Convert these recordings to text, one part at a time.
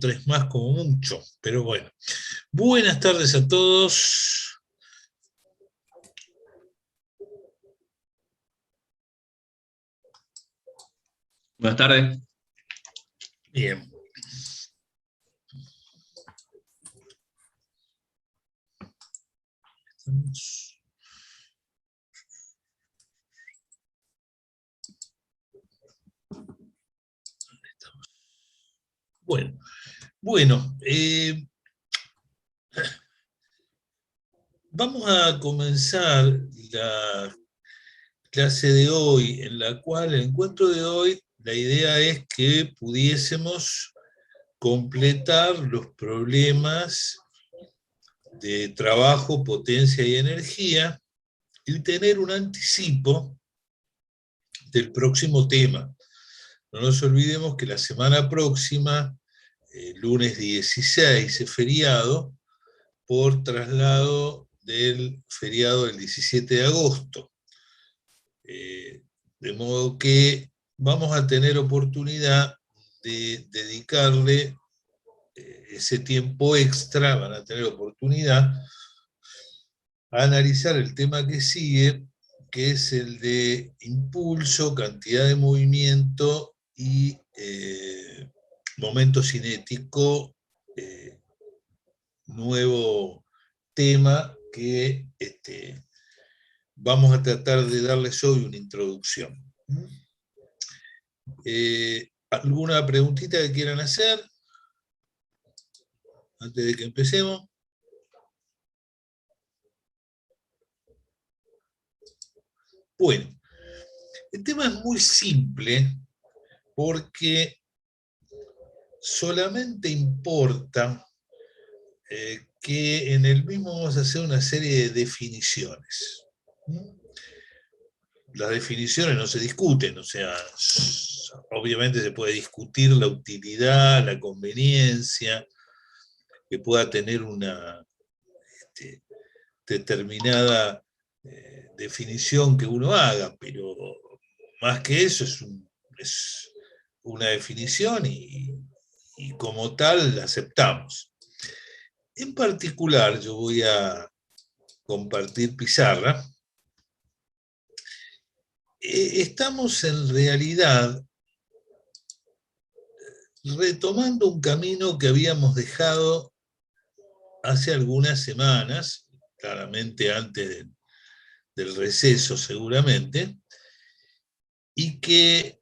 3 más como mucho, pero bueno. Buenas tardes a todos. Buenas tardes. Bien. Bueno, vamos a comenzar la clase de hoy, en la cual el encuentro de hoy, la idea es que pudiésemos completar los problemas de trabajo, potencia y energía y tener un anticipo del próximo tema. No nos olvidemos que la semana próxima, lunes 16, es feriado por traslado del feriado del 17 de agosto. De modo que vamos a tener oportunidad de dedicarle ese tiempo extra, van a tener oportunidad a analizar el tema que sigue, que es el de impulso, cantidad de movimiento y momento cinético, nuevo tema que vamos a tratar de darles hoy una introducción. ¿Alguna preguntita que quieran hacer antes de que empecemos? Bueno, el tema es muy simple porque solamente importa que en el mismo vamos a hacer una serie de definiciones. Las definiciones no se discuten, o sea, obviamente se puede discutir la utilidad, la conveniencia, que pueda tener una determinada definición que uno haga, pero más que eso es una definición y como tal la aceptamos. En particular, yo voy a compartir pizarra. Estamos en realidad retomando un camino que habíamos dejado hace algunas semanas, claramente antes del receso seguramente, y que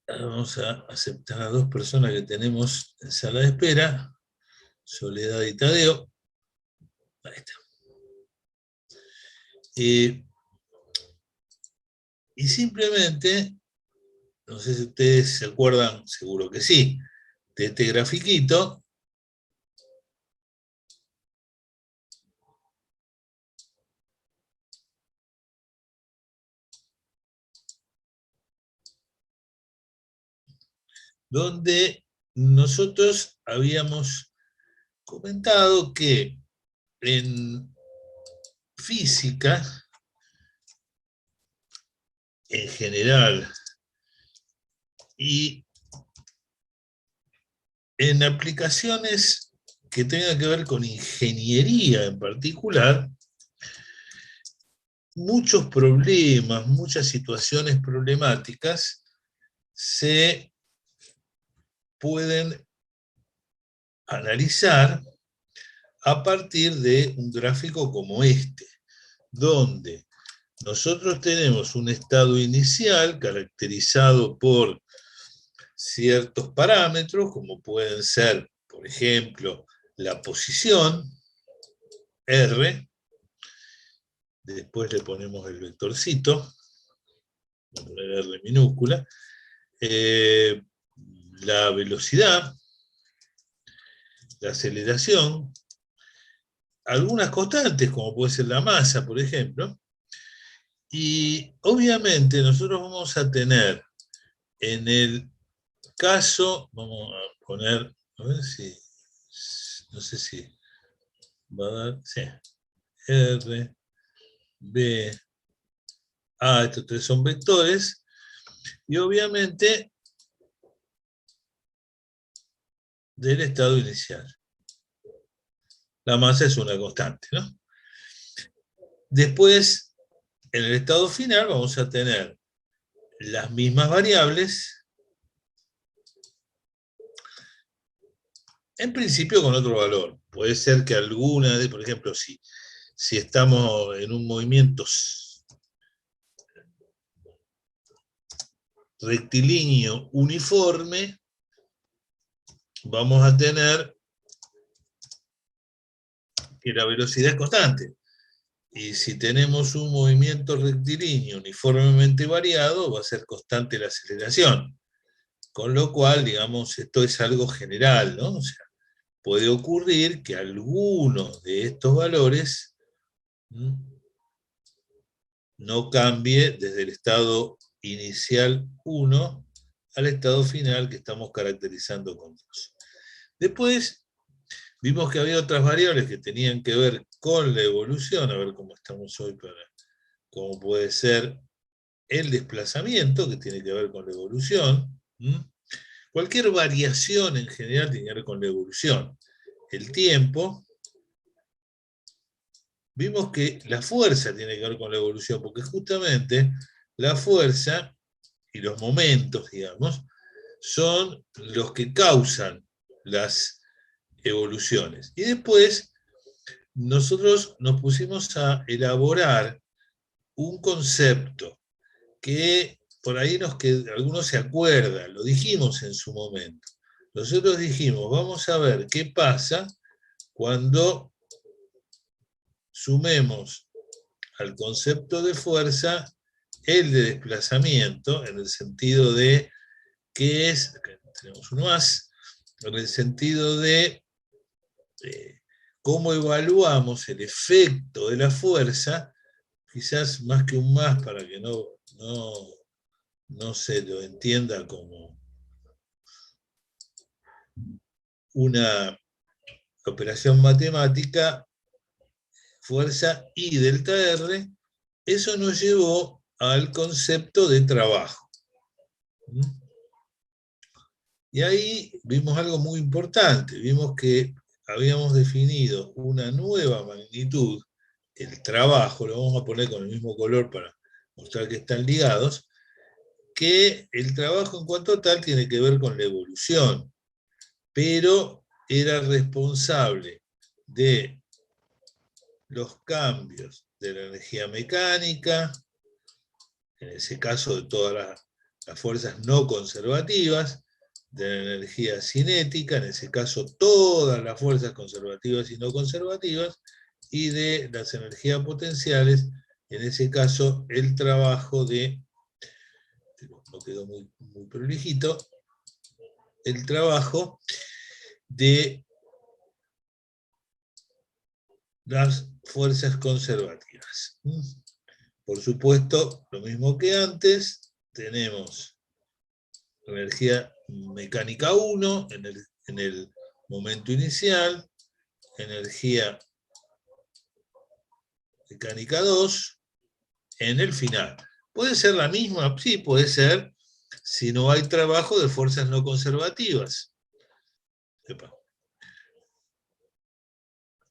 vamos a aceptar a 2 personas que tenemos en sala de espera, Soledad y Tadeo. Ahí está. Y simplemente, no sé si ustedes se acuerdan, seguro que sí, de este grafiquito, donde nosotros habíamos comentado que en física, en general, y en aplicaciones que tengan que ver con ingeniería en particular, muchos problemas, muchas situaciones problemáticas se pueden analizar a partir de un gráfico como este, donde nosotros tenemos un estado inicial caracterizado por ciertos parámetros, como pueden ser, por ejemplo, la posición, R, después le ponemos el vectorcito, voy a poner R minúscula, la velocidad, la aceleración, algunas constantes, como puede ser la masa, por ejemplo, y obviamente nosotros vamos a tener en el caso, vamos a poner, a ver si, no sé si va a dar, sí, R, B, A, estos 3 son vectores, y obviamente del estado inicial. La masa es una constante, ¿no? Después, en el estado final vamos a tener las mismas variables, en principio con otro valor. Puede ser que alguna, por ejemplo, si estamos en un movimiento rectilíneo uniforme, vamos a tener que la velocidad es constante. Y si tenemos un movimiento rectilíneo uniformemente variado, va a ser constante la aceleración. Con lo cual, digamos, esto es algo general, ¿no? O sea, puede ocurrir que alguno de estos valores no cambie desde el estado inicial 1 al estado final que estamos caracterizando con 2. Después, vimos que había otras variables que tenían que ver con la evolución, a ver cómo estamos hoy, como puede ser el desplazamiento, que tiene que ver con la evolución. Cualquier variación en general tiene que ver con la evolución. El tiempo, vimos que la fuerza tiene que ver con la evolución, porque justamente la fuerza y los momentos, digamos, son los que causan las evoluciones. Y después nosotros nos pusimos a elaborar un concepto que por ahí algunos se acuerdan, lo dijimos en su momento. Nosotros dijimos, vamos a ver qué pasa cuando sumemos al concepto de fuerza el de desplazamiento, en el sentido de que es, acá tenemos uno más, en el sentido de cómo evaluamos el efecto de la fuerza, quizás más que un más para que no se lo entienda como una operación matemática, fuerza I delta R, eso nos llevó al concepto de trabajo. Y ahí vimos algo muy importante, vimos que habíamos definido una nueva magnitud, el trabajo, lo vamos a poner con el mismo color para mostrar que están ligados, que el trabajo en cuanto tal tiene que ver con la evolución, pero era responsable de los cambios de la energía mecánica, en ese caso de todas las fuerzas no conservativas, de la energía cinética, en ese caso todas las fuerzas conservativas y no conservativas, y de las energías potenciales, en ese caso el trabajo de, no quedó muy prolijito, el trabajo de las fuerzas conservativas. Por supuesto, lo mismo que antes, tenemos energía mecánica 1 en el momento inicial, energía mecánica 2 en el final. ¿Puede ser la misma? Sí, puede ser si no hay trabajo de fuerzas no conservativas.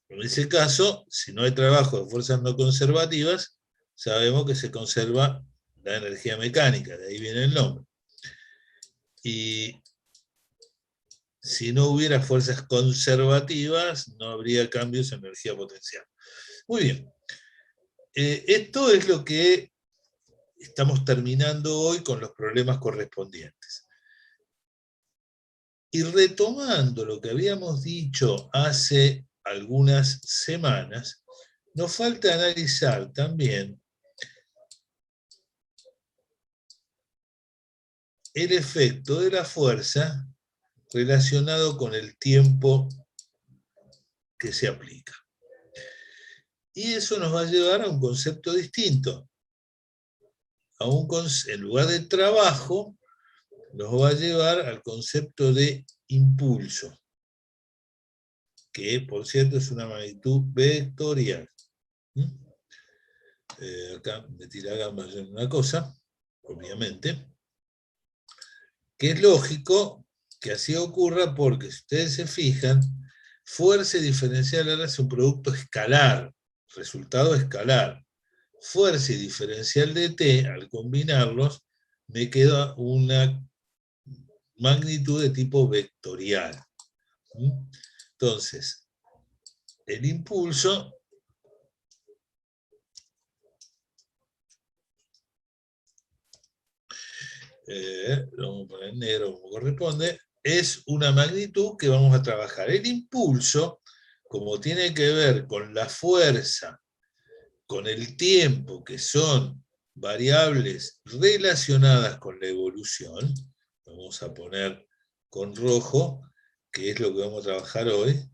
En ese caso, si no hay trabajo de fuerzas no conservativas, sabemos que se conserva la energía mecánica, de ahí viene el nombre. Y si no hubiera fuerzas conservativas, no habría cambios en energía potencial. Muy bien. Esto es lo que estamos terminando hoy con los problemas correspondientes. Y retomando lo que habíamos dicho hace algunas semanas, nos falta analizar también el efecto de la fuerza relacionado con el tiempo que se aplica. Y eso nos va a llevar a un concepto distinto. En lugar de trabajo, nos va a llevar al concepto de impulso, que por cierto es una magnitud vectorial. Acá metí la gamba en una cosa, obviamente, que es lógico, que así ocurra porque, si ustedes se fijan, fuerza y diferencial R es un producto escalar, resultado escalar. Fuerza y diferencial de T, al combinarlos, me queda una magnitud de tipo vectorial. Entonces, el impulso lo vamos a poner en negro como corresponde, es una magnitud que vamos a trabajar. El impulso, como tiene que ver con la fuerza, con el tiempo, que son variables relacionadas con la evolución, vamos a poner con rojo, que es lo que vamos a trabajar hoy.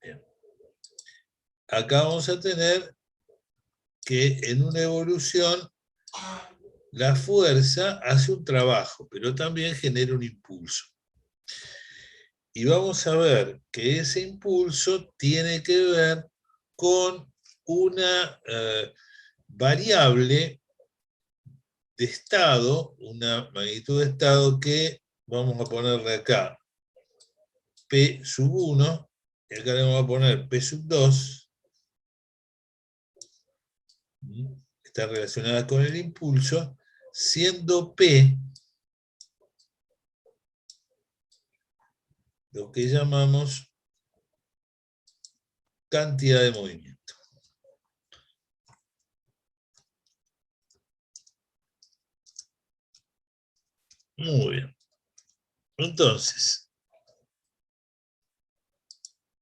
Bien. Acá vamos a tener que en una evolución la fuerza hace un trabajo, pero también genera un impulso. Y vamos a ver que ese impulso tiene que ver con una variable de estado, una magnitud de estado que vamos a ponerle acá P sub 1, y acá le vamos a poner P sub 2, está relacionada con el impulso, siendo P lo que llamamos cantidad de movimiento. Muy bien. Entonces,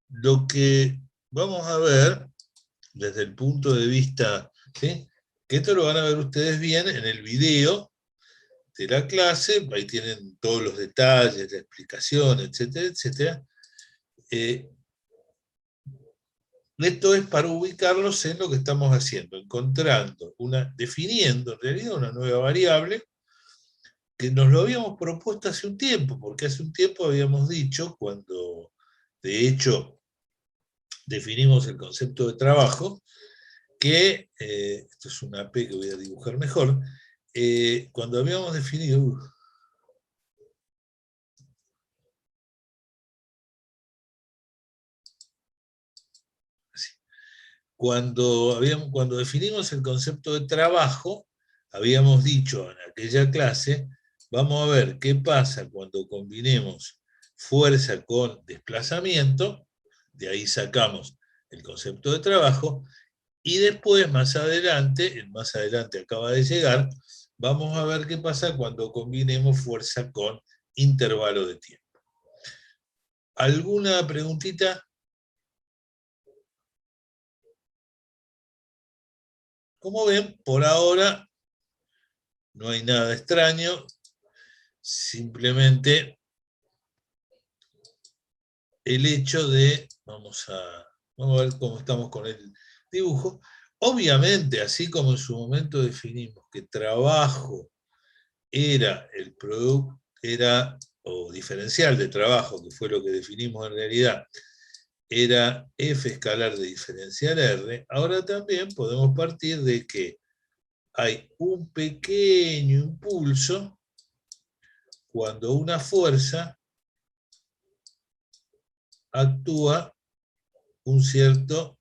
lo que vamos a ver desde el punto de vista, ¿sí?, que esto lo van a ver ustedes bien en el video de la clase, ahí tienen todos los detalles, la explicación, etcétera, etcétera. Esto es para ubicarlos en lo que estamos haciendo, definiendo en realidad una nueva variable que nos lo habíamos propuesto hace un tiempo, porque hace un tiempo habíamos dicho, cuando de hecho definimos el concepto de trabajo, que, esto es una P que voy a dibujar mejor, cuando habíamos definido, cuando definimos el concepto de trabajo, habíamos dicho en aquella clase, vamos a ver qué pasa cuando combinemos fuerza con desplazamiento, de ahí sacamos el concepto de trabajo, y después, más adelante, el más adelante acaba de llegar, vamos a ver qué pasa cuando combinemos fuerza con intervalo de tiempo. ¿Alguna preguntita? Como ven, por ahora no hay nada extraño, simplemente el hecho de, vamos a ver cómo estamos con el dibujo. Obviamente, así como en su momento definimos que trabajo era el producto, o diferencial de trabajo, que fue lo que definimos en realidad, era F escalar de diferencial R, ahora también podemos partir de que hay un pequeño impulso cuando una fuerza actúa un cierto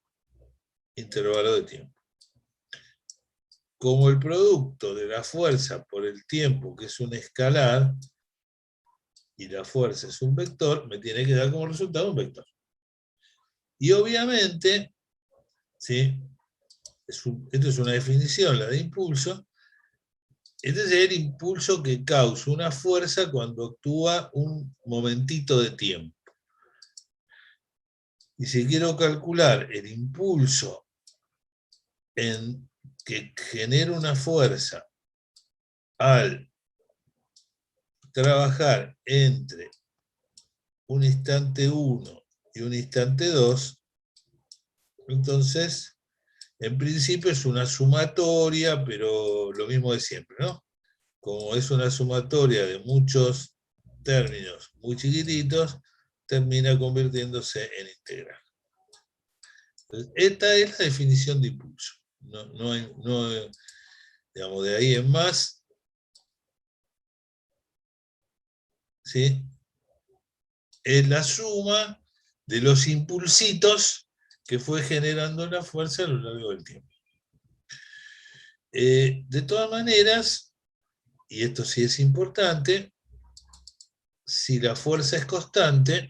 intervalo de tiempo. Como el producto de la fuerza por el tiempo, que es un escalar, y la fuerza es un vector, me tiene que dar como resultado un vector. Y obviamente, ¿sí?, esto es una definición, la de impulso. Este es el impulso que causa una fuerza cuando actúa un momentito de tiempo. Y si quiero calcular el impulso que genera una fuerza al trabajar entre un instante 1 y un instante 2, entonces, en principio es una sumatoria, pero lo mismo de siempre, ¿no? Como es una sumatoria de muchos términos muy chiquititos, termina convirtiéndose en integral. Entonces, esta es la definición de impulso. Digamos, de ahí en más, ¿sí? Es la suma de los impulsitos que fue generando la fuerza a lo largo del tiempo. De todas maneras, y esto sí es importante, si la fuerza es constante,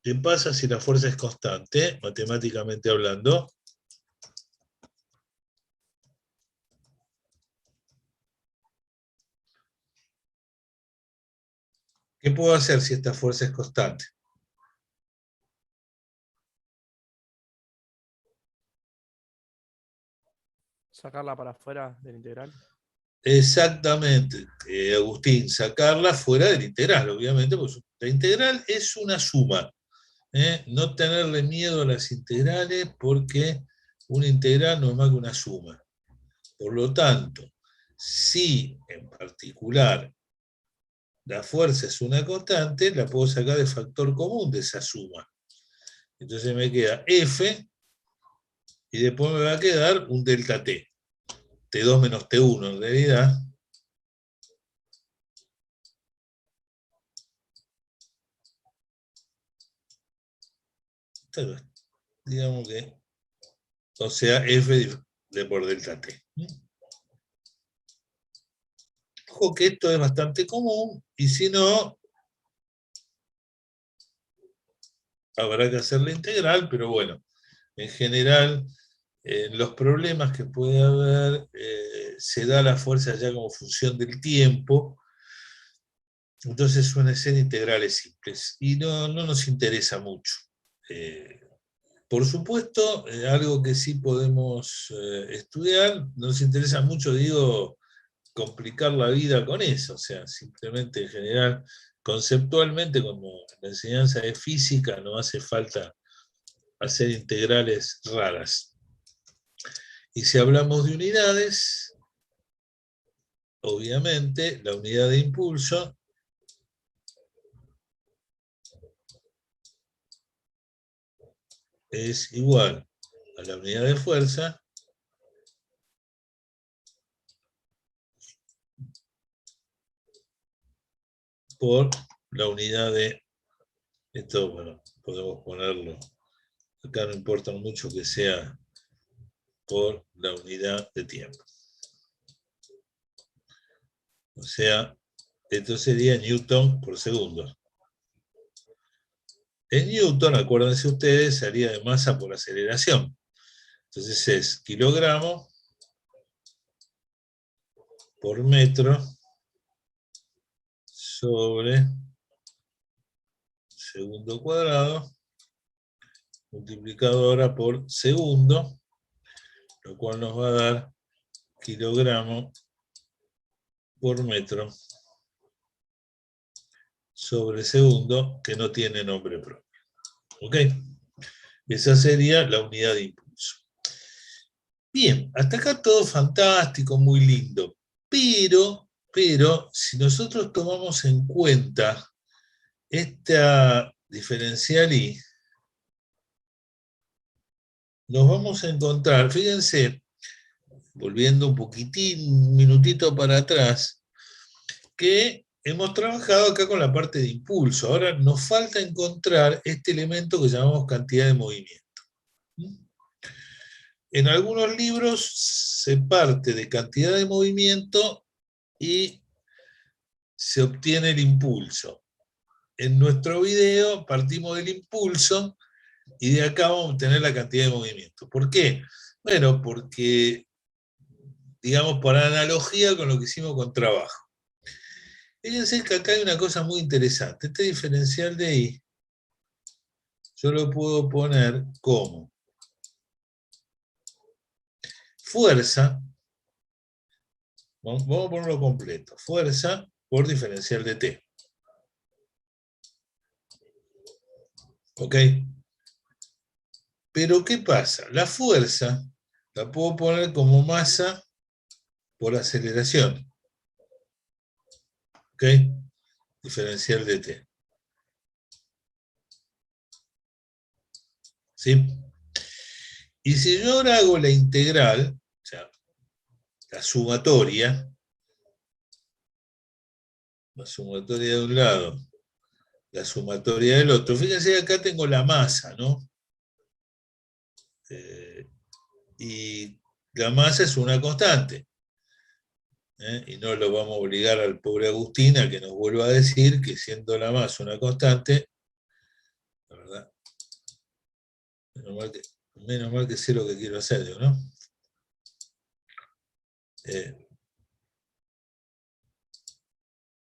¿qué pasa si la fuerza es constante, matemáticamente hablando? ¿Qué puedo hacer si esta fuerza es constante? Sacarla para afuera del integral. Exactamente, Agustín, sacarla fuera del integral, obviamente, porque la integral es una suma. No tenerle miedo a las integrales porque una integral no es más que una suma. Por lo tanto, si en particular la fuerza es una constante, la puedo sacar de factor común de esa suma. Entonces me queda F y después me va a quedar un delta T. T2 menos T1 en realidad. Digamos que, o sea, F de por delta T. Ojo que esto es bastante común y si no, habrá que hacer la integral, pero bueno, en general, los problemas que puede haber, se da la fuerza ya como función del tiempo, entonces suelen ser integrales simples y no nos interesa mucho. Por supuesto, algo que sí podemos estudiar, no nos interesa mucho, digo, complicar la vida con eso, o sea, simplemente en general, conceptualmente, como la enseñanza de física, no hace falta hacer integrales raras. Y si hablamos de unidades, obviamente la unidad de impulso es igual a la unidad de fuerza por la unidad de... Esto, bueno, podemos ponerlo, acá no importa mucho que sea por la unidad de tiempo. O sea, esto sería Newton por segundo. En Newton, acuérdense ustedes, sería de masa por aceleración. Entonces es kilogramo por metro sobre segundo cuadrado, multiplicado ahora por segundo, lo cual nos va a dar kilogramo por metro sobre segundo, que no tiene nombre propio. ¿Ok? Esa sería la unidad de impulso. Bien, hasta acá todo fantástico, muy lindo. Pero, si nosotros tomamos en cuenta esta diferencial I, nos vamos a encontrar, fíjense, volviendo un poquitín, un minutito para atrás, que hemos trabajado acá con la parte de impulso. Ahora nos falta encontrar este elemento que llamamos cantidad de movimiento. En algunos libros se parte de cantidad de movimiento y se obtiene el impulso. En nuestro video partimos del impulso y de acá vamos a obtener la cantidad de movimiento. ¿Por qué? Bueno, porque, digamos, por analogía con lo que hicimos con trabajo. Fíjense que acá hay una cosa muy interesante. Este diferencial de I, yo lo puedo poner como fuerza, vamos a ponerlo completo, fuerza por diferencial de T. ¿Ok? Pero ¿qué pasa? La fuerza la puedo poner como masa por aceleración. ¿Ok? Diferencial de T. ¿Sí? Y si yo ahora hago la integral, o sea, la sumatoria, la sumatoria de un lado, la sumatoria del otro. Fíjense que acá tengo la masa, ¿no? Y la masa es una constante. Y no lo vamos a obligar al pobre Agustín a que nos vuelva a decir que siendo la masa una constante, la verdad, menos mal que sé lo que quiero hacer yo, ¿no?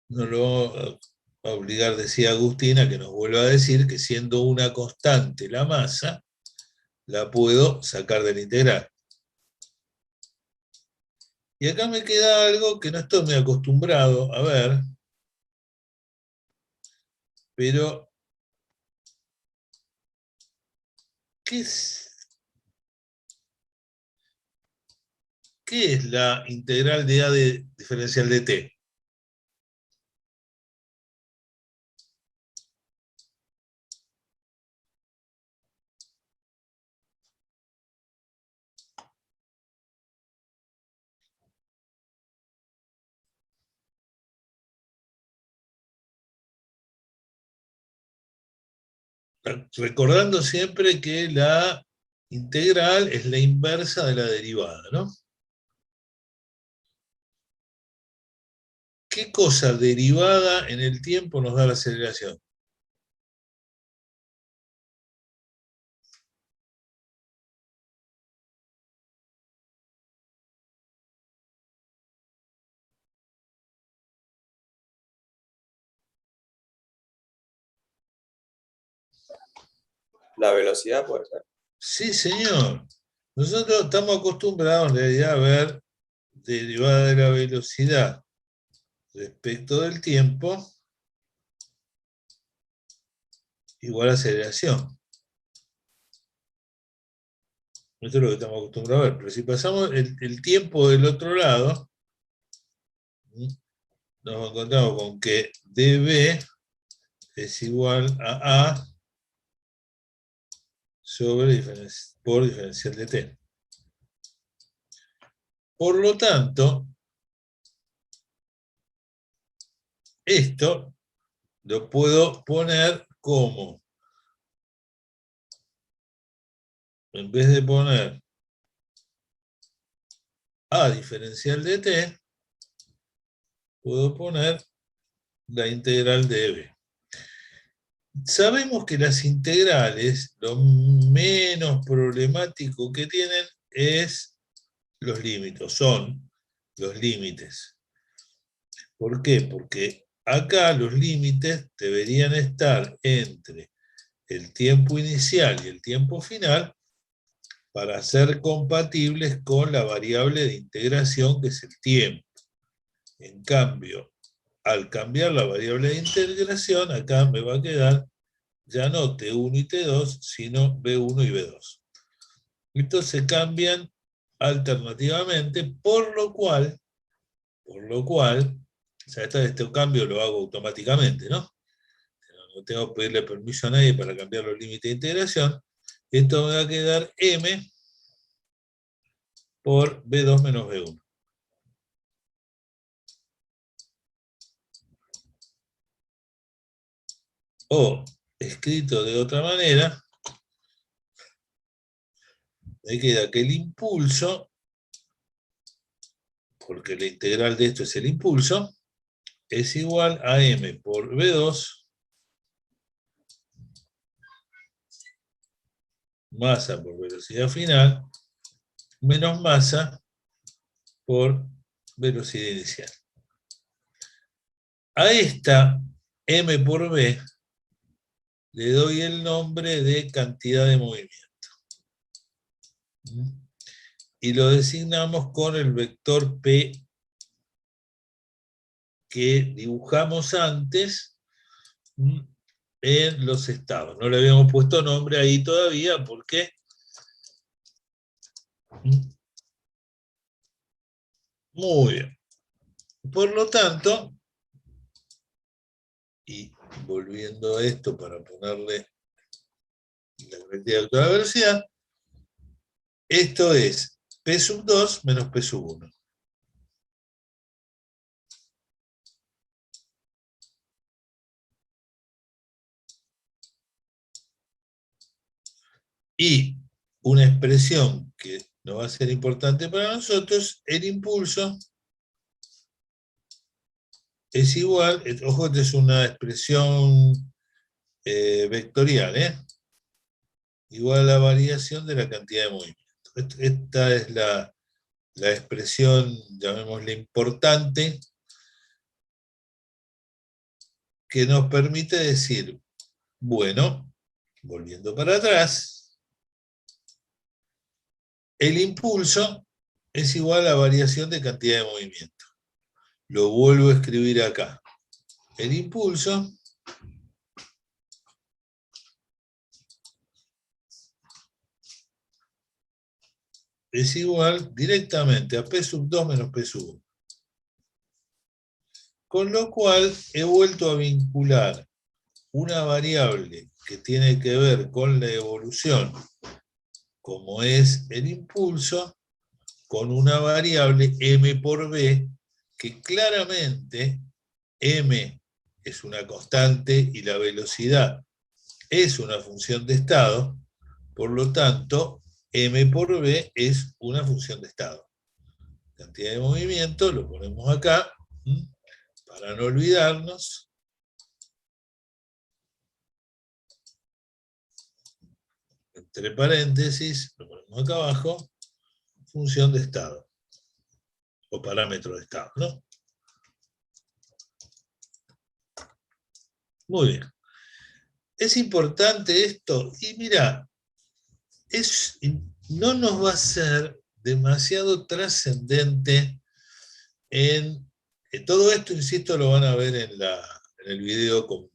No lo vamos a obligar, decía Agustín, a que nos vuelva a decir que siendo una constante la masa, la puedo sacar del integral. Y acá me queda algo que no estoy muy acostumbrado a ver, pero ¿qué es la integral de A de diferencial de T? Recordando siempre que la integral es la inversa de la derivada, ¿no? ¿Qué cosa derivada en el tiempo nos da la aceleración? La velocidad puede ser. Sí, señor. Nosotros estamos acostumbrados en realidad a ver derivada de la velocidad respecto del tiempo igual a aceleración. Esto es lo que estamos acostumbrados a ver. Pero si pasamos el tiempo del otro lado, nos encontramos con que dB es igual a A por diferencial de T. Por lo tanto, esto lo puedo poner como, en vez de poner A diferencial de T, puedo poner la integral de B. Sabemos que las integrales, lo menos problemático que tienen es los límites, son los límites. ¿Por qué? Porque acá los límites deberían estar entre el tiempo inicial y el tiempo final para ser compatibles con la variable de integración que es el tiempo. En cambio, al cambiar la variable de integración, acá me va a quedar ya no T1 y T2, sino B1 y B2. Estos se cambian alternativamente, por lo cual, o sea, este cambio lo hago automáticamente, ¿no? No tengo que pedirle permiso a nadie para cambiar los límites de integración. Esto me va a quedar M por B2 menos B1. O, escrito de otra manera, me queda que el impulso, porque la integral de esto es el impulso, es igual a M por B2 masa por velocidad final menos masa por velocidad inicial. A esta M por B le doy el nombre de cantidad de movimiento. Y lo designamos con el vector P que dibujamos antes en los estados. No le habíamos puesto nombre ahí todavía porque muy bien. Por lo tanto, y volviendo a esto para ponerle la cantidad de la velocidad, esto es P sub 2 menos P sub 1. Y una expresión que no va a ser importante para nosotros, el impulso es igual, ojo, esta es una expresión vectorial, igual a la variación de la cantidad de movimiento. Esta es la expresión, llamémosle importante, que nos permite decir, bueno, volviendo para atrás, el impulso es igual a variación de cantidad de movimiento. Lo vuelvo a escribir acá. El impulso es igual directamente a P sub 2 menos P sub 1. Con lo cual he vuelto a vincular una variable que tiene que ver con la evolución, como es el impulso, con una variable m por b, que claramente m es una constante y la velocidad es una función de estado, por lo tanto, m por b es una función de estado. Cantidad de movimiento, lo ponemos acá, para no olvidarnos. Entre paréntesis, lo ponemos acá abajo, función de estado, o parámetro de estado, ¿no? Muy bien. Es importante esto, y mira, no nos va a ser demasiado trascendente en todo esto, insisto, lo van a ver en el video con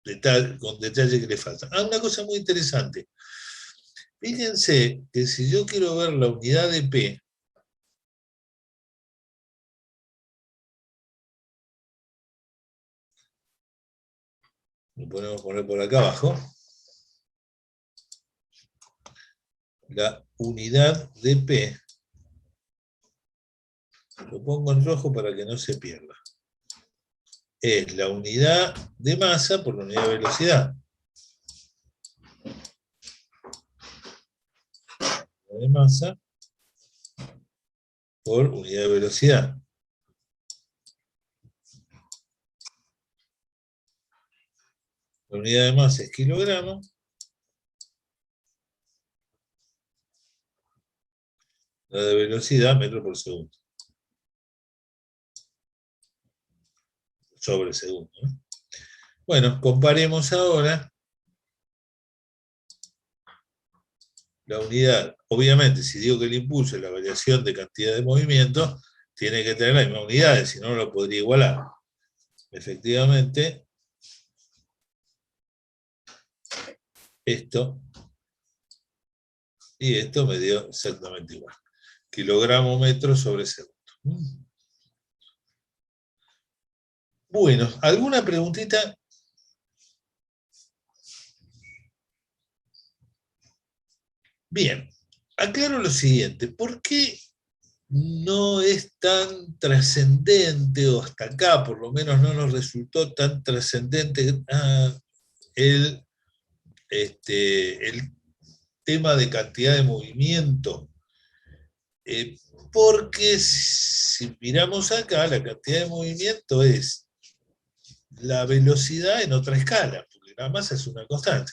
detalle que le falta. Una cosa muy interesante. Fíjense que si yo quiero ver la unidad de P, lo podemos poner por acá abajo, la unidad de P, lo pongo en rojo para que no se pierda, es la unidad de masa por la unidad de velocidad. De masa por unidad de velocidad. La unidad de masa es kilogramo. La de velocidad, metro por segundo. Sobre segundo, ¿no? Bueno, comparemos ahora la unidad. Obviamente, si digo que el impulso es la variación de cantidad de movimiento, tiene que tener las mismas unidades, si no, no lo podría igualar. Efectivamente, esto y esto me dio exactamente igual. Kilogramo metro sobre segundo. Bueno, ¿alguna preguntita? Bien, aclaro lo siguiente. ¿Por qué no es tan trascendente, o hasta acá por lo menos no nos resultó tan trascendente el tema de cantidad de movimiento? Porque si miramos acá, la cantidad de movimiento es la velocidad en otra escala, porque la masa es una constante.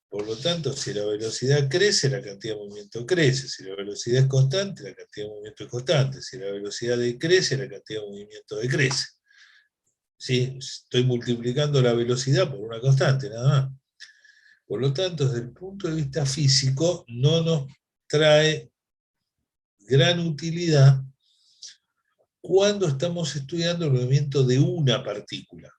Por lo tanto, si la velocidad crece, la cantidad de movimiento crece. Si la velocidad es constante, la cantidad de movimiento es constante. Si la velocidad decrece, la cantidad de movimiento decrece. ¿Sí? Estoy multiplicando la velocidad por una constante, nada más. Por lo tanto, desde el punto de vista físico, no nos trae gran utilidad cuando estamos estudiando el movimiento de una partícula.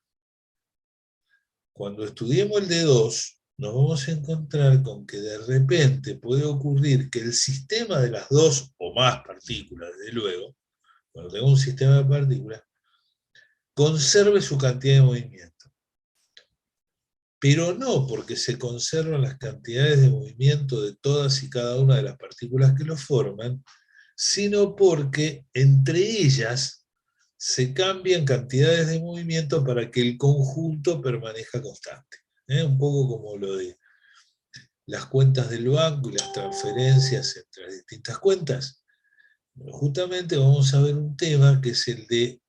Cuando estudiemos el de dos, nos vamos a encontrar con que de repente puede ocurrir que el sistema de las dos o más partículas, desde luego, cuando tengo un sistema de partículas, conserve su cantidad de movimiento. Pero no porque se conservan las cantidades de movimiento de todas y cada una de las partículas que lo forman, sino porque entre ellas se cambian cantidades de movimiento para que el conjunto permanezca constante. Un poco como lo de las cuentas del banco y las transferencias entre las distintas cuentas? Bueno, justamente vamos a ver un tema que es el de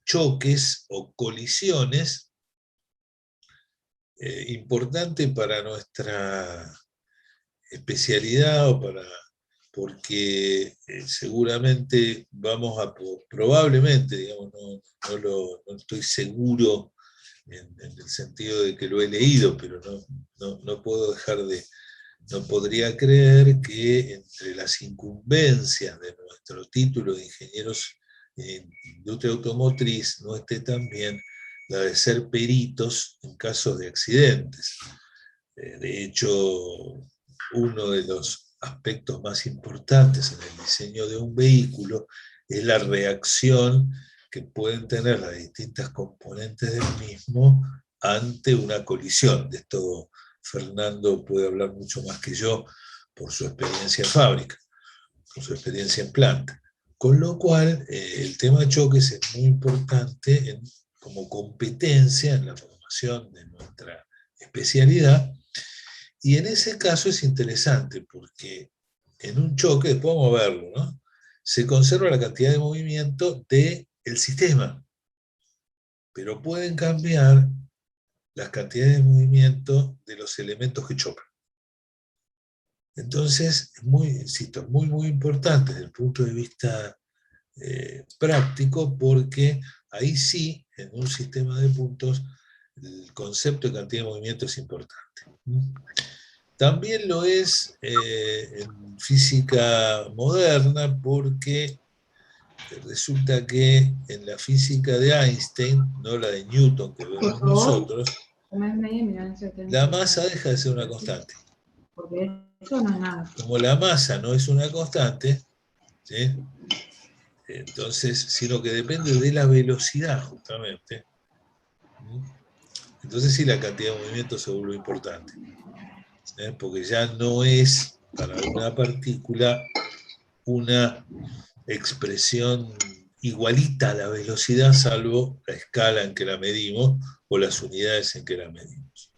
choques o colisiones, importante para nuestra especialidad porque seguramente vamos a, probablemente, digamos, no estoy seguro en el sentido de que lo he leído, pero no puedo no podría creer que entre las incumbencias de nuestro título de ingenieros en industria automotriz no esté también la de ser peritos en casos de accidentes. De hecho, uno de los aspectos más importantes en el diseño de un vehículo es la reacción que pueden tener las distintas componentes del mismo ante una colisión. De esto Fernando puede hablar mucho más que yo por su experiencia en fábrica, por su experiencia en planta. Con lo cual, el tema de choques es muy importante como competencia en la formación de nuestra especialidad. Y en ese caso es interesante porque en un choque, después vamos a verlo, ¿no? Se conserva la cantidad de movimiento del sistema, pero pueden cambiar las cantidades de movimiento de los elementos que chocan. Entonces, insisto, muy importante desde el punto de vista práctico, porque ahí sí, en un sistema de puntos, el concepto de cantidad de movimiento es importante. También lo es en física moderna, porque resulta que en la física de Einstein, no la de Newton que vemos nosotros, la masa deja de ser una constante. Como la masa no es una constante, ¿sí? Entonces, sino que depende de la velocidad, justamente. Entonces sí, la cantidad de movimiento se vuelve importante. Porque ya no es para una partícula una expresión igualita a la velocidad, salvo la escala en que la medimos o las unidades en que la medimos.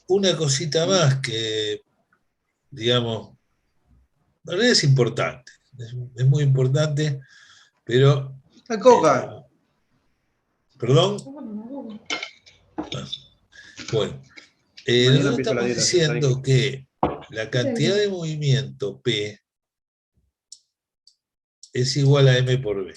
Una cosita más que, digamos, en realidad es importante, es muy importante, pero... La coca. ¿Perdón? Bueno, nosotros estamos diciendo que la cantidad de movimiento P es igual a M por B.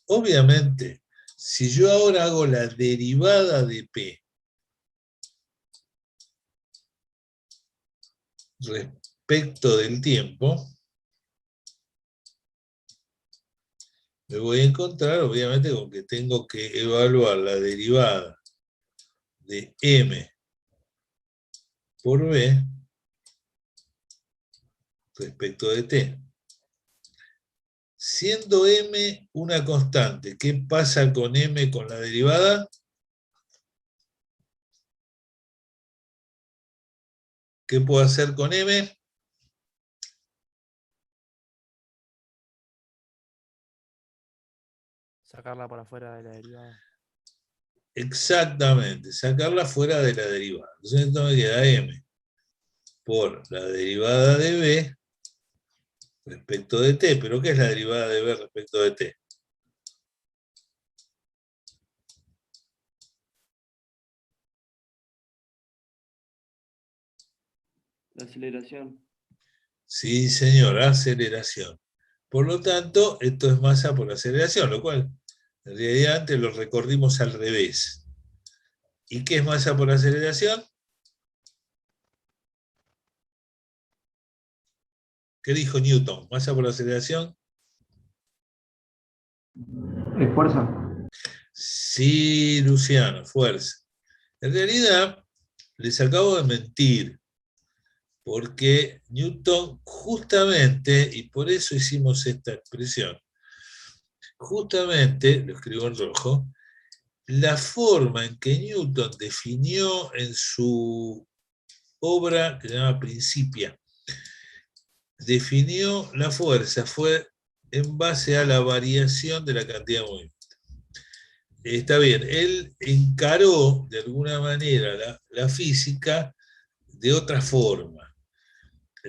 Obviamente, si yo ahora hago la derivada de P respecto del tiempo, me voy a encontrar, obviamente, con que tengo que evaluar la derivada de M por B respecto de T. Siendo M una constante, ¿qué pasa con M con la derivada? ¿Qué puedo hacer con M? Sacarla para afuera de la derivada. Exactamente, sacarla fuera de la derivada. Entonces esto me queda M por la derivada de B respecto de T. ¿Pero qué es la derivada de B respecto de T? La aceleración. Sí, señor, aceleración. Por lo tanto, esto es masa por aceleración, lo cual en realidad antes lo recorrimos al revés. ¿Y qué es masa por aceleración? ¿Qué dijo Newton? ¿Masa por aceleración? ¿Es fuerza? Sí, Luciano, fuerza. En realidad, les acabo de mentir, porque Newton justamente, y por eso hicimos esta expresión, justamente, lo escribo en rojo, la forma en que Newton definió en su obra que se llama Principia, definió la fuerza fue en base a la variación de la cantidad de movimiento. está bien, él encaró de alguna manera la física de otra forma.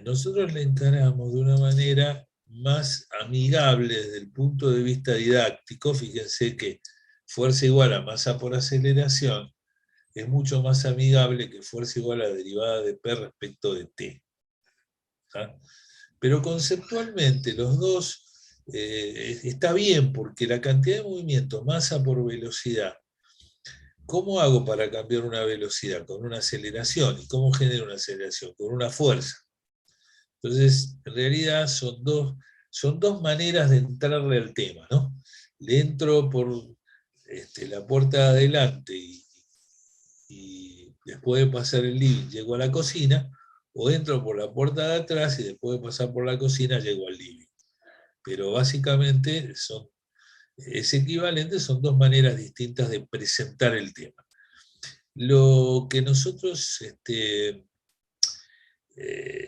Nosotros la encaramos de una manera más amigable desde el punto de vista didáctico. Fíjense que fuerza igual a masa por aceleración es mucho más amigable que fuerza igual a derivada de P respecto de T. ¿Ah? Pero conceptualmente los dos está bien, porque la cantidad de movimiento, masa por velocidad, ¿cómo hago para cambiar una velocidad? Con una aceleración. ¿Y cómo genero una aceleración? Con una fuerza. Entonces, en realidad son dos maneras de entrarle al tema, ¿no? Le entro por la puerta de adelante y después de pasar el living llego a la cocina, o entro por la puerta de atrás y después de pasar por la cocina llego al living. Pero básicamente es equivalente, son dos maneras distintas de presentar el tema. Lo que nosotros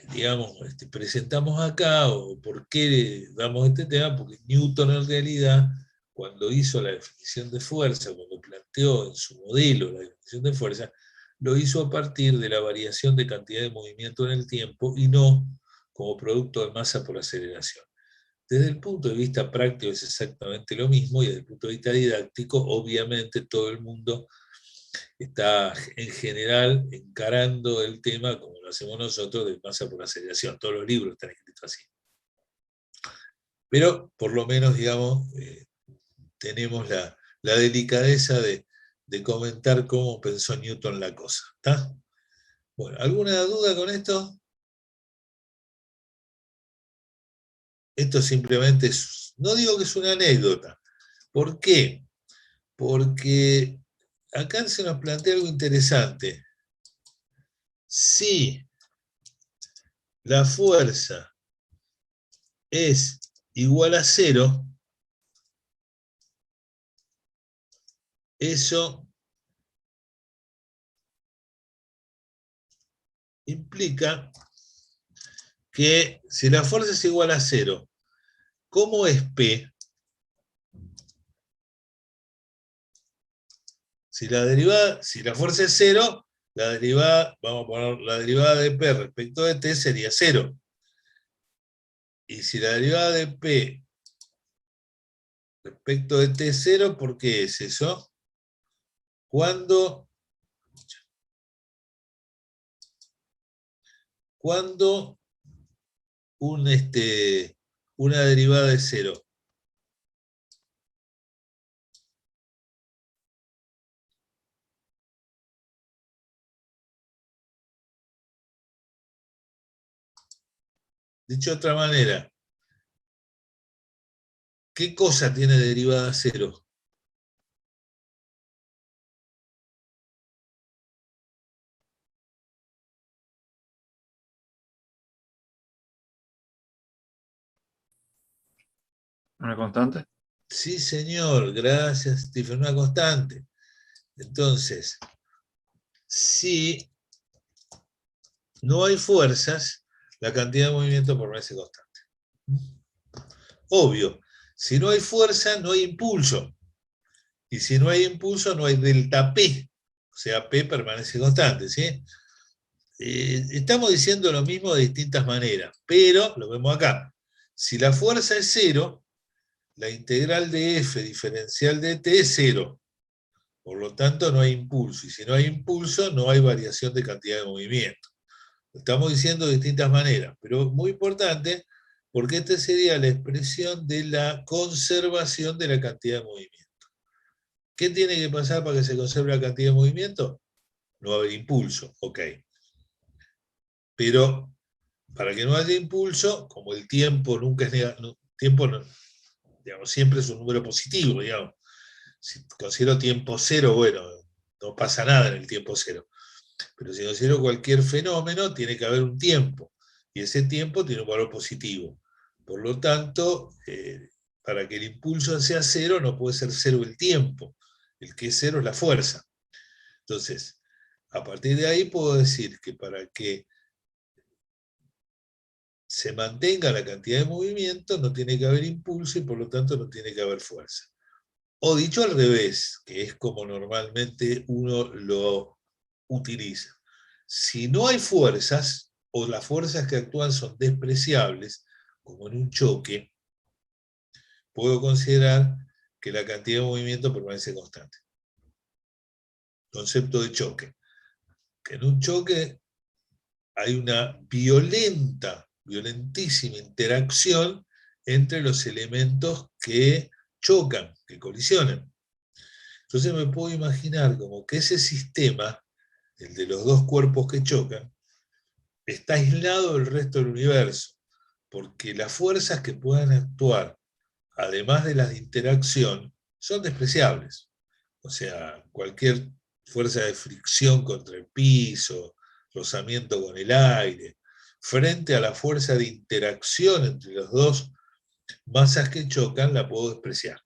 digamos, presentamos acá, o por qué damos este tema, porque Newton en realidad, cuando hizo la definición de fuerza, cuando planteó en su modelo la definición de fuerza, lo hizo a partir de la variación de cantidad de movimiento en el tiempo y no como producto de masa por aceleración. Desde el punto de vista práctico es exactamente lo mismo, y desde el punto de vista didáctico, obviamente todo el mundo está en general encarando el tema como lo hacemos nosotros de masa por aceleración. Todos los libros están escritos así. Pero por lo menos, digamos, tenemos la delicadeza de comentar cómo pensó Newton la cosa. ¿Está? Bueno, ¿alguna duda con esto? Esto simplemente es, no digo que es una anécdota. ¿Por qué? Porque acá se nos plantea algo interesante. Si la fuerza es igual a 0, eso implica que si la fuerza es igual a 0, ¿cómo es P? Si la fuerza es 0, la derivada, vamos a poner la derivada de P respecto de T sería 0. Y si la derivada de P respecto de T es 0, ¿por qué es eso? Cuando una derivada de 0. Dicho de otra manera, ¿qué cosa tiene derivada 0? ¿Una constante? Sí, señor, gracias, Stephen, una constante. Entonces, si no hay fuerzas, la cantidad de movimiento permanece constante. Obvio, si no hay fuerza, no hay impulso. Y si no hay impulso, no hay delta P. O sea, P permanece constante, ¿sí? Estamos diciendo lo mismo de distintas maneras, pero lo vemos acá. Si la fuerza es 0, la integral de F diferencial de T es 0. Por lo tanto, no hay impulso. Y si no hay impulso, no hay variación de cantidad de movimiento. Lo estamos diciendo de distintas maneras, pero muy importante, porque esta sería la expresión de la conservación de la cantidad de movimiento. ¿Qué tiene que pasar para que se conserve la cantidad de movimiento? No va a haber impulso, ok. Pero para que no haya impulso, como el tiempo nunca es negativo, tiempo no, digamos, siempre es un número positivo, digamos. Si considero tiempo cero, bueno, no pasa nada en el tiempo cero. Pero si considero cualquier fenómeno, tiene que haber un tiempo. Y ese tiempo tiene un valor positivo. Por lo tanto, para que el impulso sea cero, no puede ser cero el tiempo. El que es cero es la fuerza. Entonces, a partir de ahí puedo decir que para que se mantenga la cantidad de movimiento, no tiene que haber impulso y por lo tanto no tiene que haber fuerza. O dicho al revés, que es como normalmente uno lo utiliza. Si no hay fuerzas, o las fuerzas que actúan son despreciables, como en un choque, puedo considerar que la cantidad de movimiento permanece constante. Concepto de choque. Que en un choque hay una violentísima interacción entre los elementos que chocan, que colisionan. Entonces me puedo imaginar como que ese sistema, el de los dos cuerpos que chocan, está aislado del resto del universo, porque las fuerzas que puedan actuar, además de las de interacción, son despreciables. O sea, cualquier fuerza de fricción contra el piso, rozamiento con el aire, frente a la fuerza de interacción entre las dos masas que chocan, la puedo despreciar.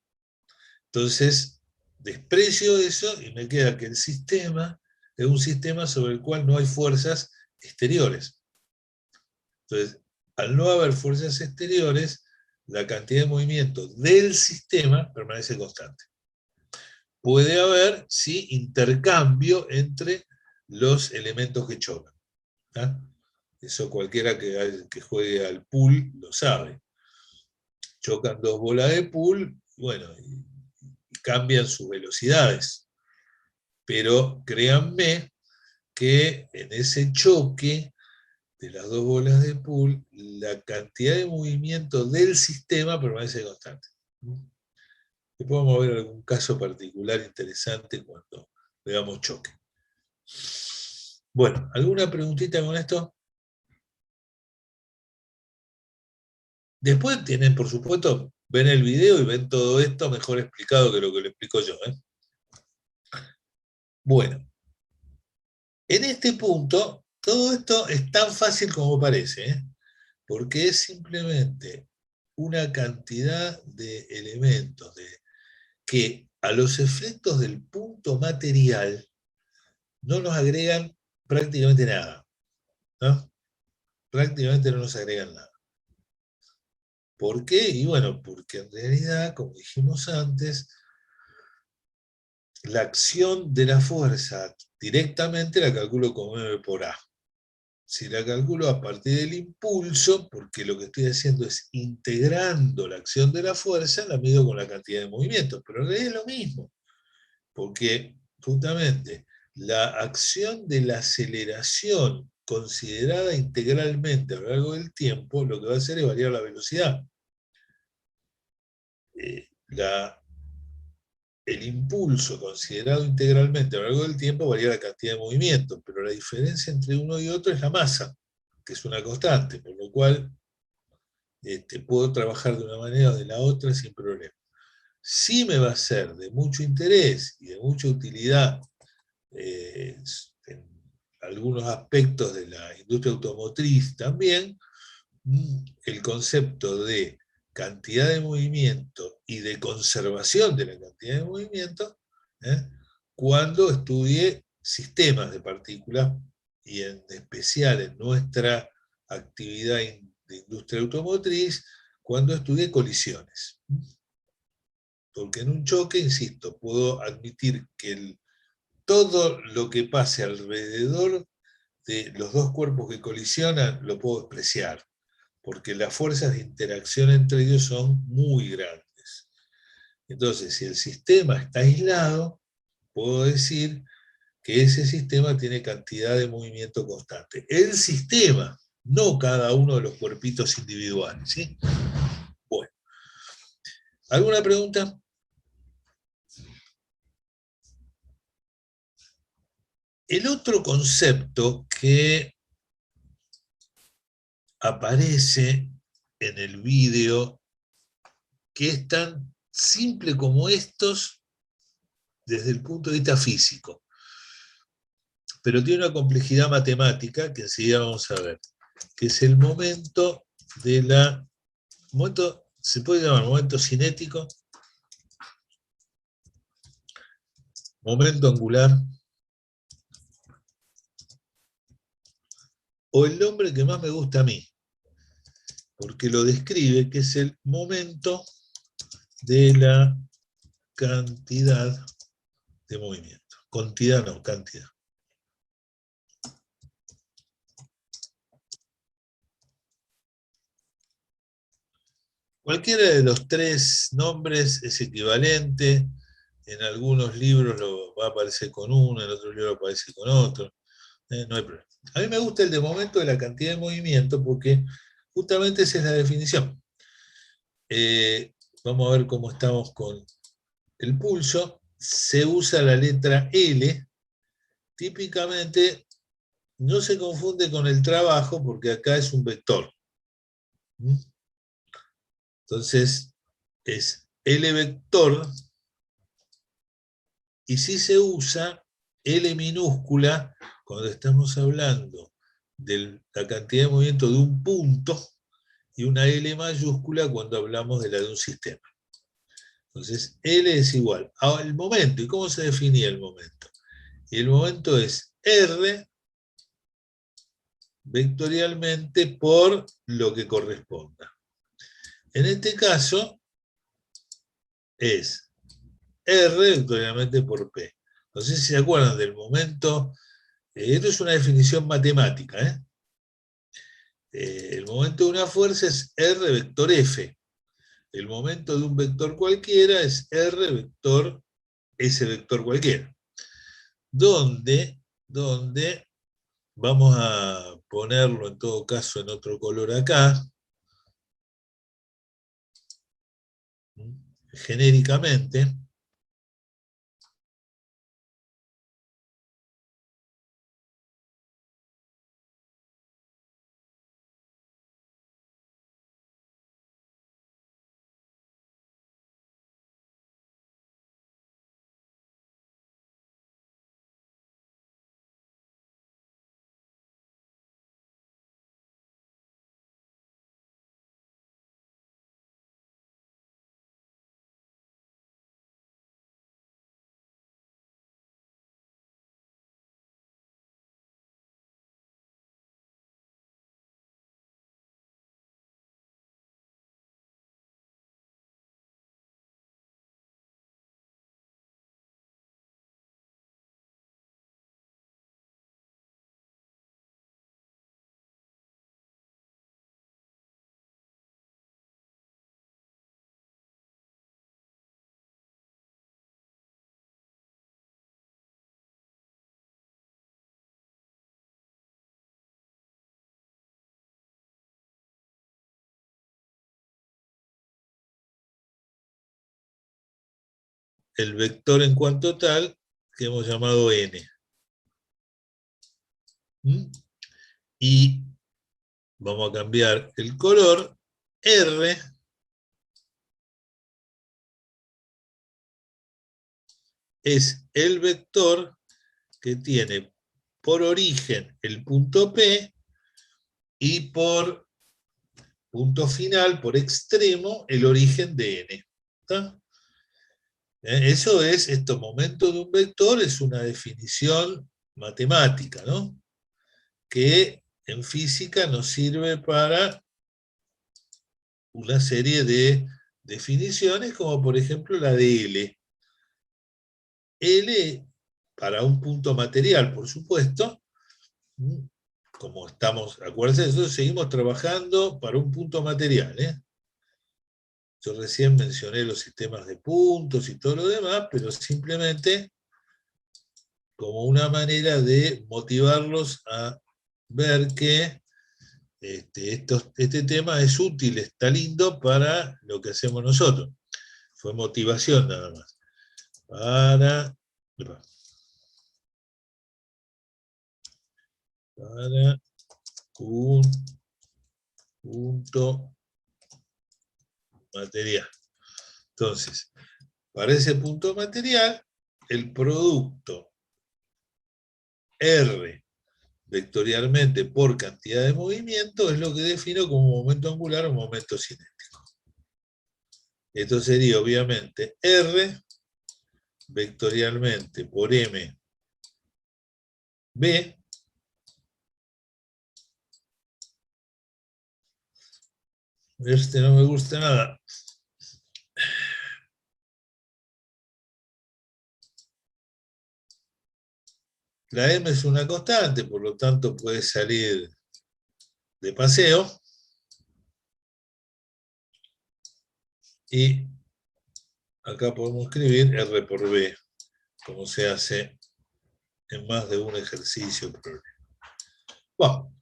Entonces, desprecio eso y me queda que el sistema es un sistema sobre el cual no hay fuerzas exteriores. Entonces, al no haber fuerzas exteriores, la cantidad de movimiento del sistema permanece constante. Puede haber, sí, intercambio entre los elementos que chocan. ¿tá? Eso cualquiera que juegue al pool lo sabe. Chocan dos bolas de pool, bueno, y cambian sus velocidades. Pero créanme que en ese choque de las dos bolas de pool, la cantidad de movimiento del sistema permanece constante. Después vamos a ver algún caso particular interesante cuando veamos choque. Bueno, ¿alguna preguntita con esto? Después tienen, por supuesto, ven el video y ven todo esto mejor explicado que lo que lo explico yo. Bueno, en este punto, todo esto es tan fácil como parece, porque es simplemente una cantidad de elementos que a los efectos del punto material no nos agregan prácticamente nada. ¿no? Prácticamente no nos agregan nada. ¿Por qué? Y bueno, porque en realidad, como dijimos antes, la acción de la fuerza directamente la calculo como M por A. Si la calculo a partir del impulso, porque lo que estoy haciendo es integrando la acción de la fuerza, la mido con la cantidad de movimientos, pero en realidad es lo mismo, porque justamente la acción de la aceleración considerada integralmente a lo largo del tiempo, lo que va a hacer es variar la velocidad. El impulso considerado integralmente a lo largo del tiempo varía la cantidad de movimientos, pero la diferencia entre uno y otro es la masa, que es una constante, por lo cual puedo trabajar de una manera o de la otra sin problema. Sí me va a ser de mucho interés y de mucha utilidad en algunos aspectos de la industria automotriz también, el concepto de cantidad de movimiento y de conservación de la cantidad de movimiento cuando estudie sistemas de partículas y en especial en nuestra actividad de industria automotriz, cuando estudie colisiones. Porque en un choque, insisto, puedo admitir que todo lo que pase alrededor de los dos cuerpos que colisionan lo puedo despreciar, porque las fuerzas de interacción entre ellos son muy grandes. Entonces, si el sistema está aislado, puedo decir que ese sistema tiene cantidad de movimiento constante. El sistema, no cada uno de los cuerpitos individuales. ¿sí? Bueno, ¿alguna pregunta? El otro concepto que aparece en el vídeo, que es tan simple como estos desde el punto de vista físico, pero tiene una complejidad matemática que enseguida vamos a ver, que es el momento de la... se puede llamar momento cinético, momento angular, o el nombre que más me gusta a mí, porque lo describe, que es el momento de la cantidad de movimiento. Cantidad no, cantidad. Cualquiera de los tres nombres es equivalente. En algunos libros va a aparecer con uno, en otros libros aparece con otro. No hay problema. A mí me gusta el de momento de la cantidad de movimiento porque justamente esa es la definición. Vamos a ver cómo estamos con el pulso. Se usa la letra L. Típicamente no se confunde con el trabajo porque acá es un vector. Entonces es L vector y si se usa L minúscula cuando estamos hablando de la cantidad de movimiento de un punto y una L mayúscula cuando hablamos de la de un sistema. Entonces L es igual al momento. ¿Y cómo se definía el momento? Y el momento es R vectorialmente por lo que corresponda. En este caso es R vectorialmente por P. No sé si se acuerdan del momento. Esto es una definición matemática. El momento de una fuerza es R vector F. El momento de un vector cualquiera es R vector S vector cualquiera. Donde vamos a ponerlo en todo caso en otro color acá. Genéricamente. El vector en cuanto tal, que hemos llamado n. Y vamos a cambiar el color. R es el vector que tiene por origen el punto P y por punto final, por extremo, el origen de n. ¿Está? Eso es, este momento de un vector es una definición matemática, ¿no? Que en física nos sirve para una serie de definiciones, como por ejemplo la de L. L, para un punto material, por supuesto, como estamos, acuérdense, nosotros seguimos trabajando para un punto material, Yo recién mencioné los sistemas de puntos y todo lo demás, pero simplemente como una manera de motivarlos a ver que este tema es útil, está lindo para lo que hacemos nosotros. Fue motivación nada más. Para un punto material. Entonces, para ese punto material, el producto R vectorialmente por cantidad de movimiento es lo que defino como momento angular o momento cinético. Esto sería obviamente R vectorialmente por M B no me gusta nada. La M es una constante, por lo tanto puede salir de paseo. Y acá podemos escribir R por B, como se hace en más de un ejercicio. Bueno,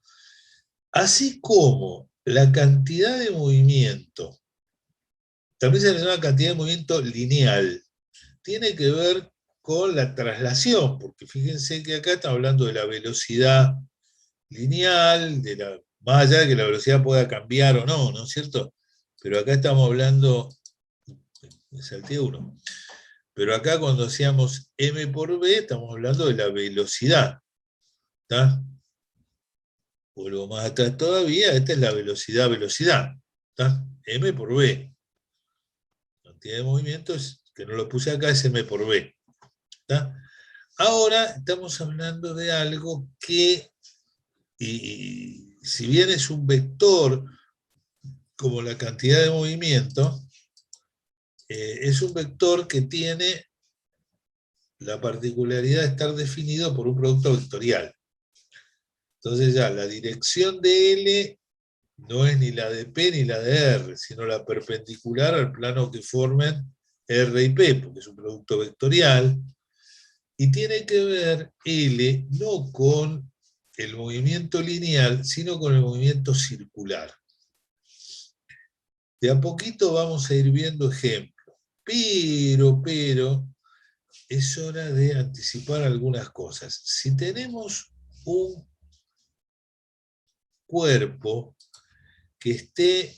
así como la cantidad de movimiento, también se le llama cantidad de movimiento lineal, tiene que ver con la traslación, porque fíjense que acá estamos hablando de la velocidad lineal, más allá de que la velocidad pueda cambiar o no, ¿no es cierto? Pero acá estamos hablando, me salté uno, pero acá cuando hacíamos M por B, estamos hablando de la velocidad, ¿está? Vuelvo más atrás todavía, esta es la velocidad, ¿está? M por B. La cantidad de movimientos, que no lo puse acá, es M por B. ¿Está? Ahora estamos hablando de algo que, y si bien es un vector como la cantidad de movimiento, es un vector que tiene la particularidad de estar definido por un producto vectorial. Entonces ya la dirección de L no es ni la de P ni la de R, sino la perpendicular al plano que formen R y P, porque es un producto vectorial, y tiene que ver L no con el movimiento lineal, sino con el movimiento circular. De a poquito vamos a ir viendo ejemplos, pero es hora de anticipar algunas cosas. Si tenemos un cuerpo que esté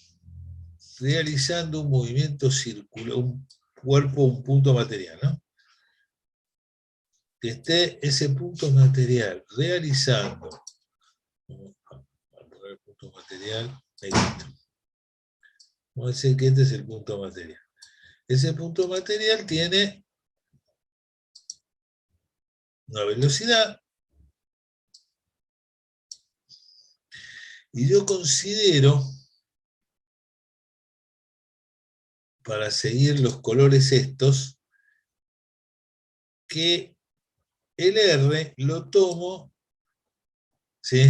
realizando un movimiento circular, un cuerpo, un punto material, ¿no? Que esté ese punto material realizando, vamos a poner el punto material, ahí está. Vamos a decir que este es el punto material. Ese punto material tiene una velocidad, y yo considero, para seguir los colores estos, que el R lo tomo, ¿sí?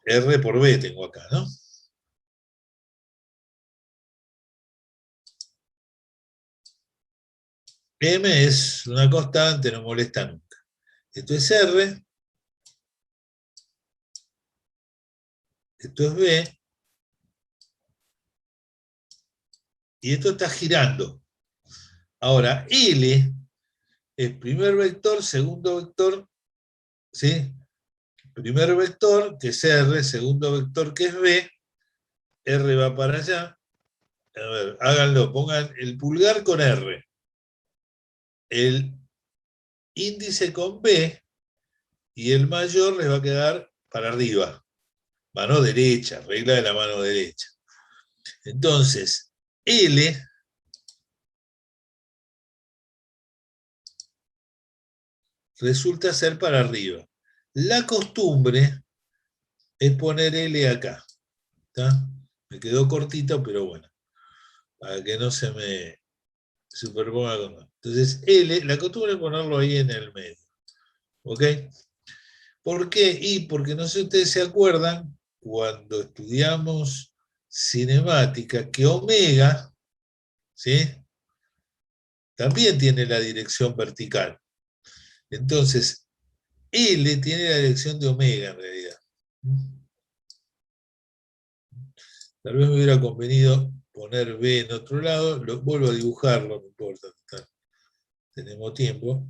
R por B tengo acá, ¿no? M es una constante, no molesta nunca. Esto es R, esto es B, y esto está girando. Ahora, L es primer vector, segundo vector, ¿sí? Primer vector, que es R, segundo vector, que es B, R va para allá. A ver, háganlo, pongan el pulgar con R, el índice con B, y el mayor les va a quedar para arriba. Mano derecha, regla de la mano derecha. Entonces, L resulta ser para arriba. La costumbre es poner L acá. ¿Está? Me quedó cortito, pero bueno, para que no se me superponga con más. Entonces, L, la costumbre es ponerlo ahí en el medio. ¿Ok? ¿Por qué? Y porque no sé si ustedes se acuerdan, cuando estudiamos cinemática, que omega, ¿sí? También tiene la dirección vertical. Entonces, L tiene la dirección de omega en realidad. Tal vez me hubiera convenido poner B en otro lado, lo vuelvo a dibujarlo, no importa, tenemos tiempo.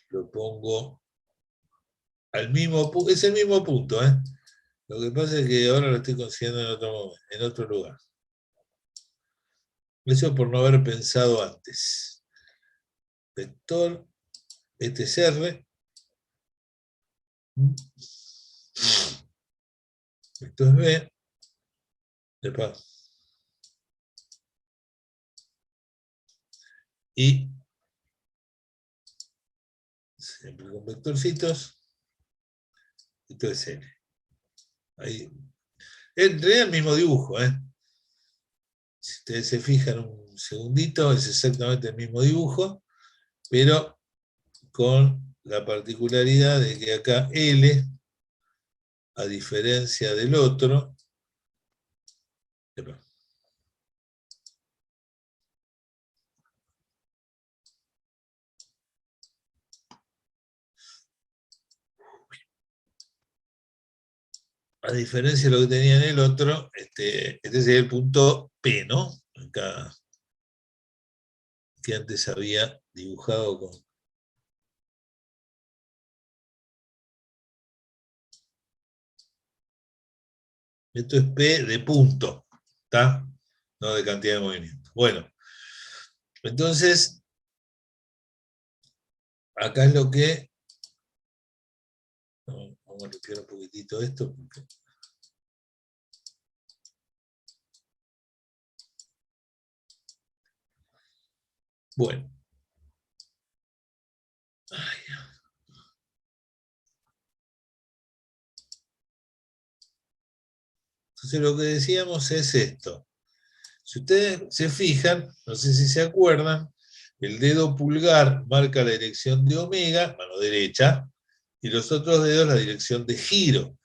Lo pongo al mismo punto, es el mismo punto, ¿eh? Lo que pasa es que ahora lo estoy consiguiendo en otro lugar. Eso por no haber pensado antes. Vector, este es R. Esto es B. Y siempre con vectorcitos. Esto es L. Ahí. En realidad el mismo dibujo, ¿eh? Si ustedes se fijan un segundito, es exactamente el mismo dibujo, pero con la particularidad de que acá L, a diferencia del otro, a diferencia de lo que tenía en el otro, este sería el punto P, ¿no? Acá, que antes había dibujado con... Esto es P de punto, ¿está? No de cantidad de movimiento. Bueno, entonces, acá es lo que... Vamos a limpiar un poquitito esto, porque... Bueno. Entonces lo que decíamos es esto. Si ustedes se fijan, no sé si se acuerdan, el dedo pulgar marca la dirección de omega, mano derecha, y los otros dedos la dirección de giro.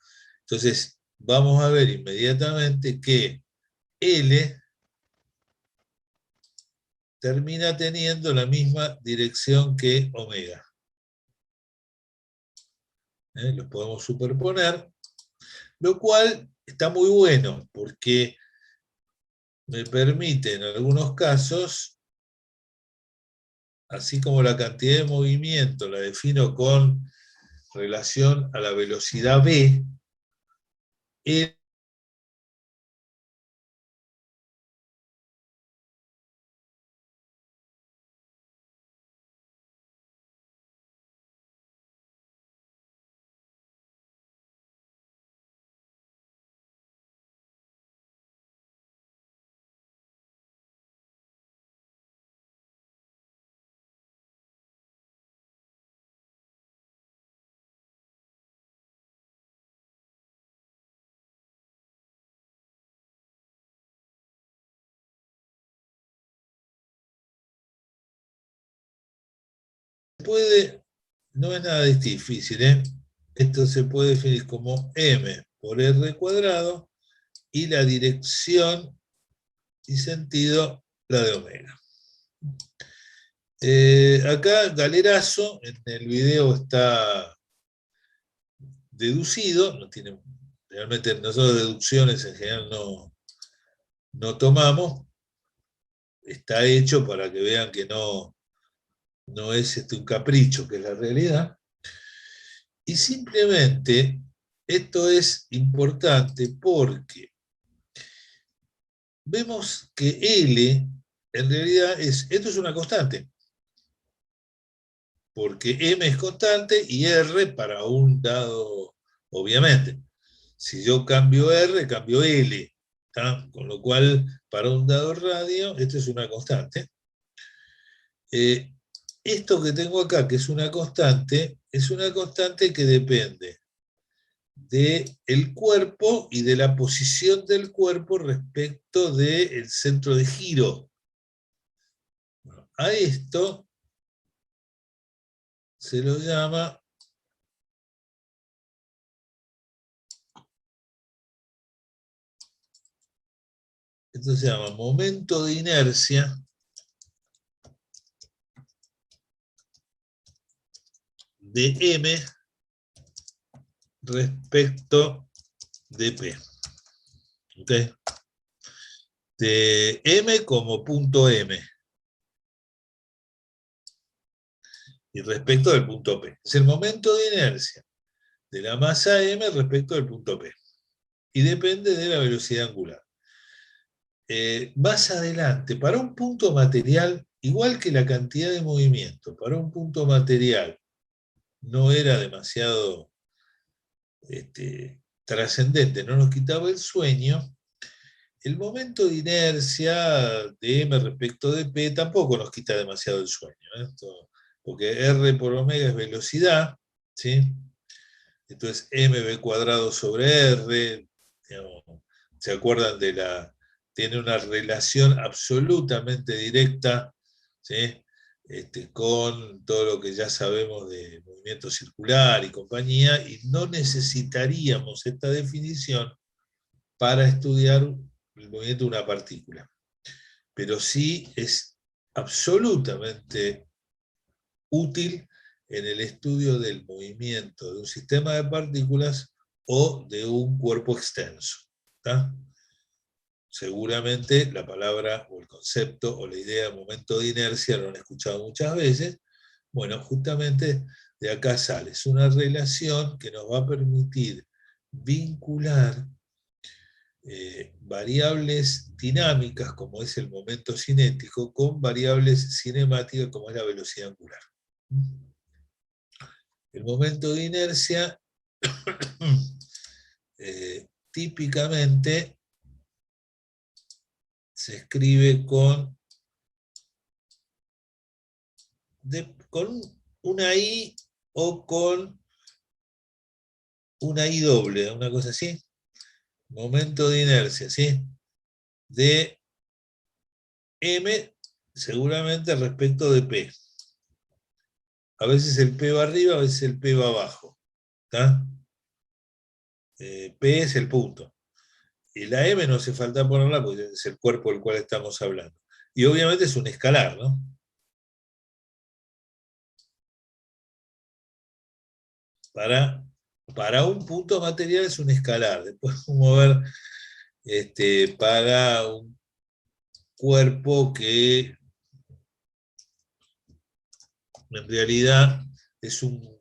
Entonces vamos a ver inmediatamente que L termina teniendo la misma dirección que omega. Los podemos superponer, lo cual está muy bueno, porque me permite en algunos casos, así como la cantidad de movimiento la defino con relación a la velocidad v, no es nada difícil, ¿eh? Esto se puede definir como m por r cuadrado y la dirección y sentido la de omega. Acá Galerazo en el video está deducido, no tiene, realmente nosotros deducciones en general no tomamos, está hecho para que vean que no es un capricho, que es la realidad. Y simplemente esto es importante porque vemos que L en realidad esto es una constante, porque M es constante y R para un dado, obviamente. Si yo cambio R, cambio L, ¿tá? Con lo cual, para un dado radio, esto es una constante. Esto que tengo acá, que es una constante que depende del cuerpo y de la posición del cuerpo respecto del centro de giro. Bueno, a esto se lo llama momento de inercia de M respecto de P. ¿Okay? De M como punto M. Y respecto del punto P. Es el momento de inercia de la masa M respecto del punto P. Y depende de la velocidad angular. Más adelante, para un punto material, igual que la cantidad de movimiento, para un punto material no era demasiado trascendente, no nos quitaba el sueño, el momento de inercia de M respecto de P tampoco nos quita demasiado el sueño, porque R por omega es velocidad, ¿sí? Entonces mv cuadrado sobre R, digamos, ¿se acuerdan de tiene una relación absolutamente directa, ¿sí? con todo lo que ya sabemos de movimiento circular y compañía, y no necesitaríamos esta definición para estudiar el movimiento de una partícula. Pero sí es absolutamente útil en el estudio del movimiento de un sistema de partículas o de un cuerpo extenso. ¿Tá? Seguramente la palabra o el concepto o la idea de momento de inercia lo han escuchado muchas veces. Bueno, justamente de acá sale. Es una relación que nos va a permitir vincular variables dinámicas, como es el momento cinético, con variables cinemáticas, como es la velocidad angular. El momento de inercia típicamente se escribe con una I o con una I doble, una cosa así. Momento de inercia, ¿sí? De M seguramente respecto de P. A veces el P va arriba, a veces el P va abajo. ¿Está? P es el punto. Y la M no hace falta ponerla porque es el cuerpo del cual estamos hablando. Y obviamente es un escalar, ¿no? Para un punto material es un escalar. Después vamos a ver para un cuerpo que en realidad es un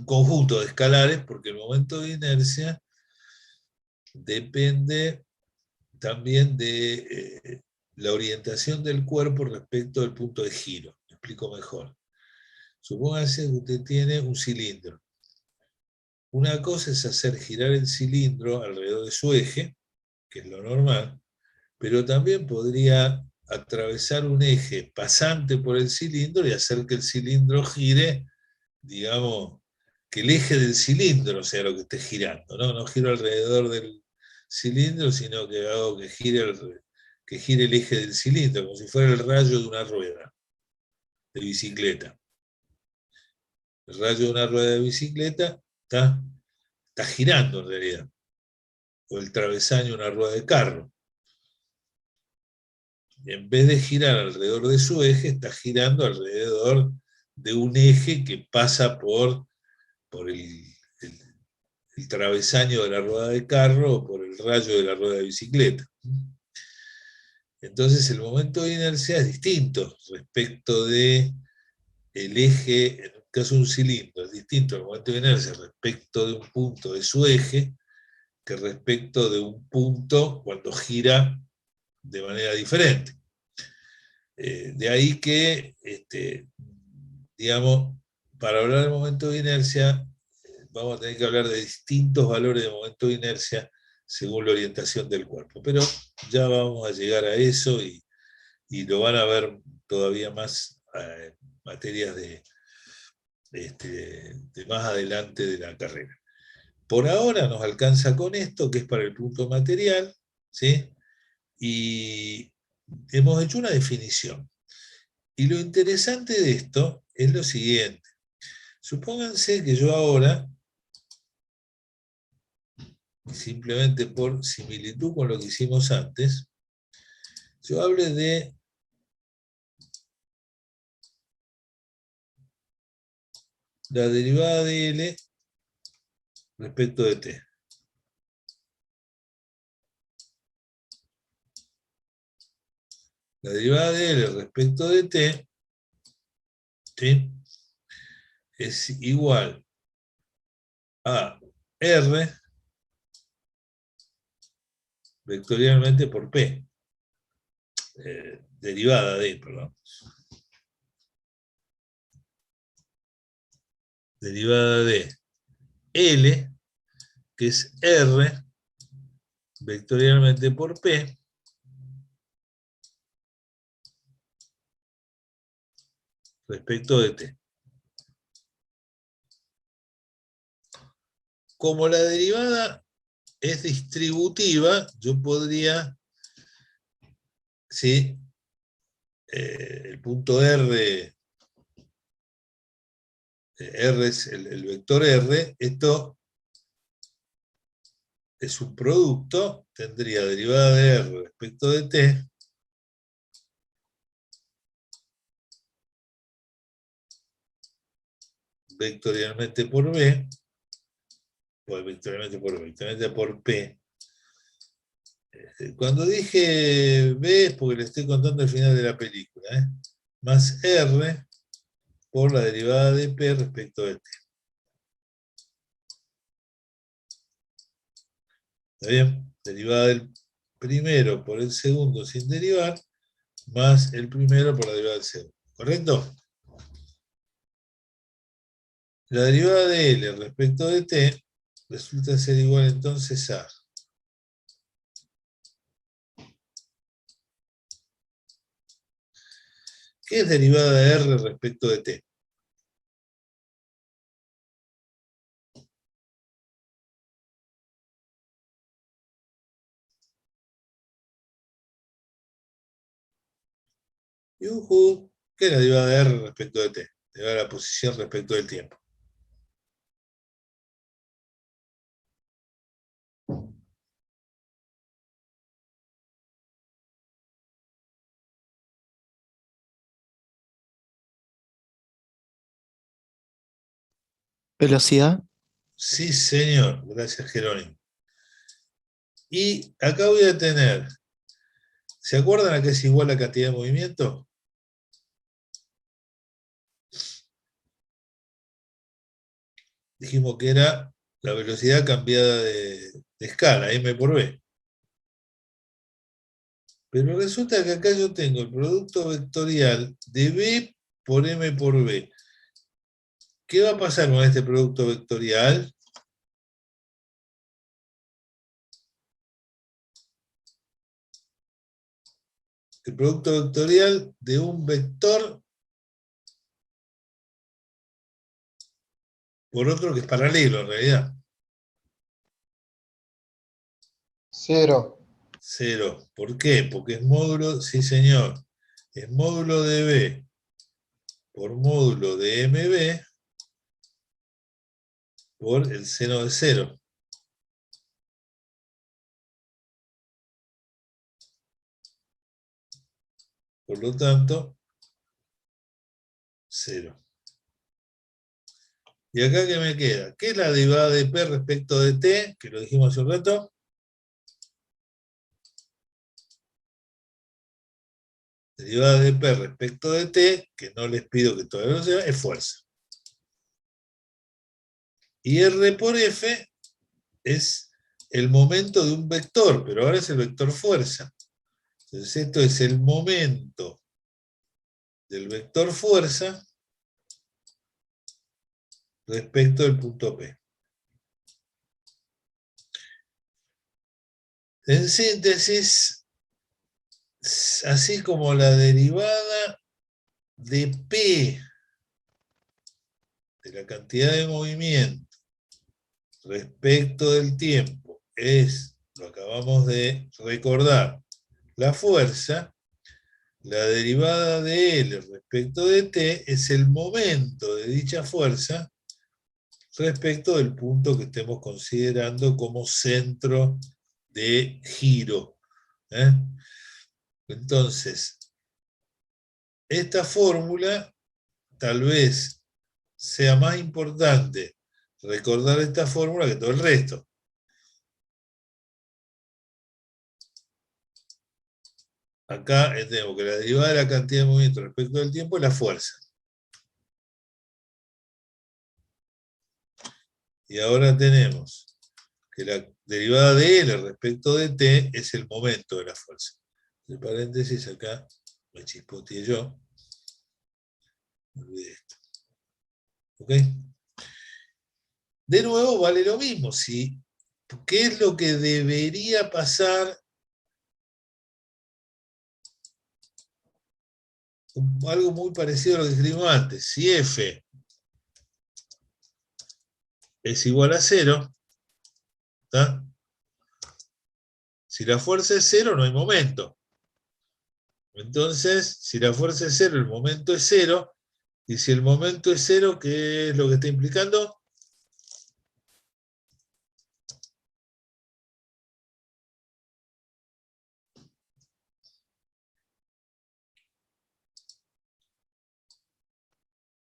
conjunto de escalares, porque el momento de inercia depende también de la orientación del cuerpo respecto al punto de giro. Me explico mejor. Supóngase que usted tiene un cilindro. Una cosa es hacer girar el cilindro alrededor de su eje, que es lo normal, pero también podría atravesar un eje pasante por el cilindro y hacer que el cilindro gire, digamos, que el eje del cilindro sea lo que esté girando, ¿no? No giro alrededor del cilindro, sino que hago que gire el eje del cilindro, como si fuera el rayo de una rueda de bicicleta. El rayo de una rueda de bicicleta está girando en realidad, o el travesaño de una rueda de carro. En vez de girar alrededor de su eje, está girando alrededor de un eje que pasa por el travesaño de la rueda de carro o por el rayo de la rueda de bicicleta. Entonces el momento de inercia es distinto respecto de el eje, en el caso de un cilindro, es distinto el momento de inercia respecto de un punto de su eje que respecto de un punto cuando gira de manera diferente. De ahí que, digamos, para hablar del momento de inercia, vamos a tener que hablar de distintos valores de momento de inercia según la orientación del cuerpo. Pero ya vamos a llegar a eso y lo van a ver todavía más materias de más adelante de la carrera. Por ahora nos alcanza con esto, que es para el punto material, ¿sí? Y hemos hecho una definición. Y lo interesante de esto es lo siguiente. Supónganse que yo ahora, simplemente por similitud con lo que hicimos antes, yo hable de la derivada de L respecto de T. La derivada de L respecto de T, ¿sí?, es igual a R vectorialmente por P. Derivada de, perdón. Derivada de L, que es R vectorialmente por P, respecto de T. Como la derivada es distributiva, yo podría, ¿sí?, el punto R R es el vector R, esto es un producto, tendría derivada de R respecto de T, vectorialmente por B, o vectorialmente por B, vectorialmente por P. Cuando dije B es porque le estoy contando el final de la película, más R por la derivada de P respecto de T. ¿Está bien? Derivada del primero por el segundo sin derivar, más el primero por la derivada del segundo. ¿Correcto? La derivada de L respecto de T resulta ser igual entonces a ¿qué es derivada de R respecto de T? ¿Qué es la derivada de R respecto de T? Derivada de la posición respecto del tiempo. ¿Velocidad? Sí, señor. Gracias, Jerónimo. Y acá voy a tener, ¿se acuerdan a qué es igual la cantidad de movimiento? Dijimos que era la velocidad cambiada de escala, m por b. Pero resulta que acá yo tengo el producto vectorial de b por m por b. ¿Qué va a pasar con este producto vectorial? El producto vectorial de un vector por otro que es paralelo en realidad. 0. 0. ¿Por qué? Porque es módulo, sí señor, es módulo de b por módulo de mb por el seno de 0. Por lo tanto, 0. ¿Y acá qué me queda? ¿Qué es la derivada de P respecto de T? Que lo dijimos hace un rato. Derivada de P respecto de T, que no les pido que todavía lo sepan, es fuerza. Y R por F es el momento de un vector, pero ahora es el vector fuerza. Entonces esto es el momento del vector fuerza respecto del punto P. En síntesis, así como la derivada de P de la cantidad de movimiento respecto del tiempo es, lo acabamos de recordar, la fuerza, la derivada de L respecto de T es el momento de dicha fuerza respecto del punto que estemos considerando como centro de giro. Entonces, esta fórmula tal vez sea más importante recordar esta fórmula que todo el resto. Acá tenemos que la derivada de la cantidad de movimiento respecto del tiempo es la fuerza. Y ahora tenemos que la derivada de L respecto de T es el momento de la fuerza. Entre paréntesis, acá me chispoteé yo. Me olvidé esto. ¿Ok? De nuevo vale lo mismo. ¿Qué es lo que debería pasar? Algo muy parecido a lo que escribimos antes. Si F es igual a 0, ¿está? Si la fuerza es 0, no hay momento. Entonces, si la fuerza es 0, el momento es 0, Y si el momento es cero, ¿qué es lo que está implicando?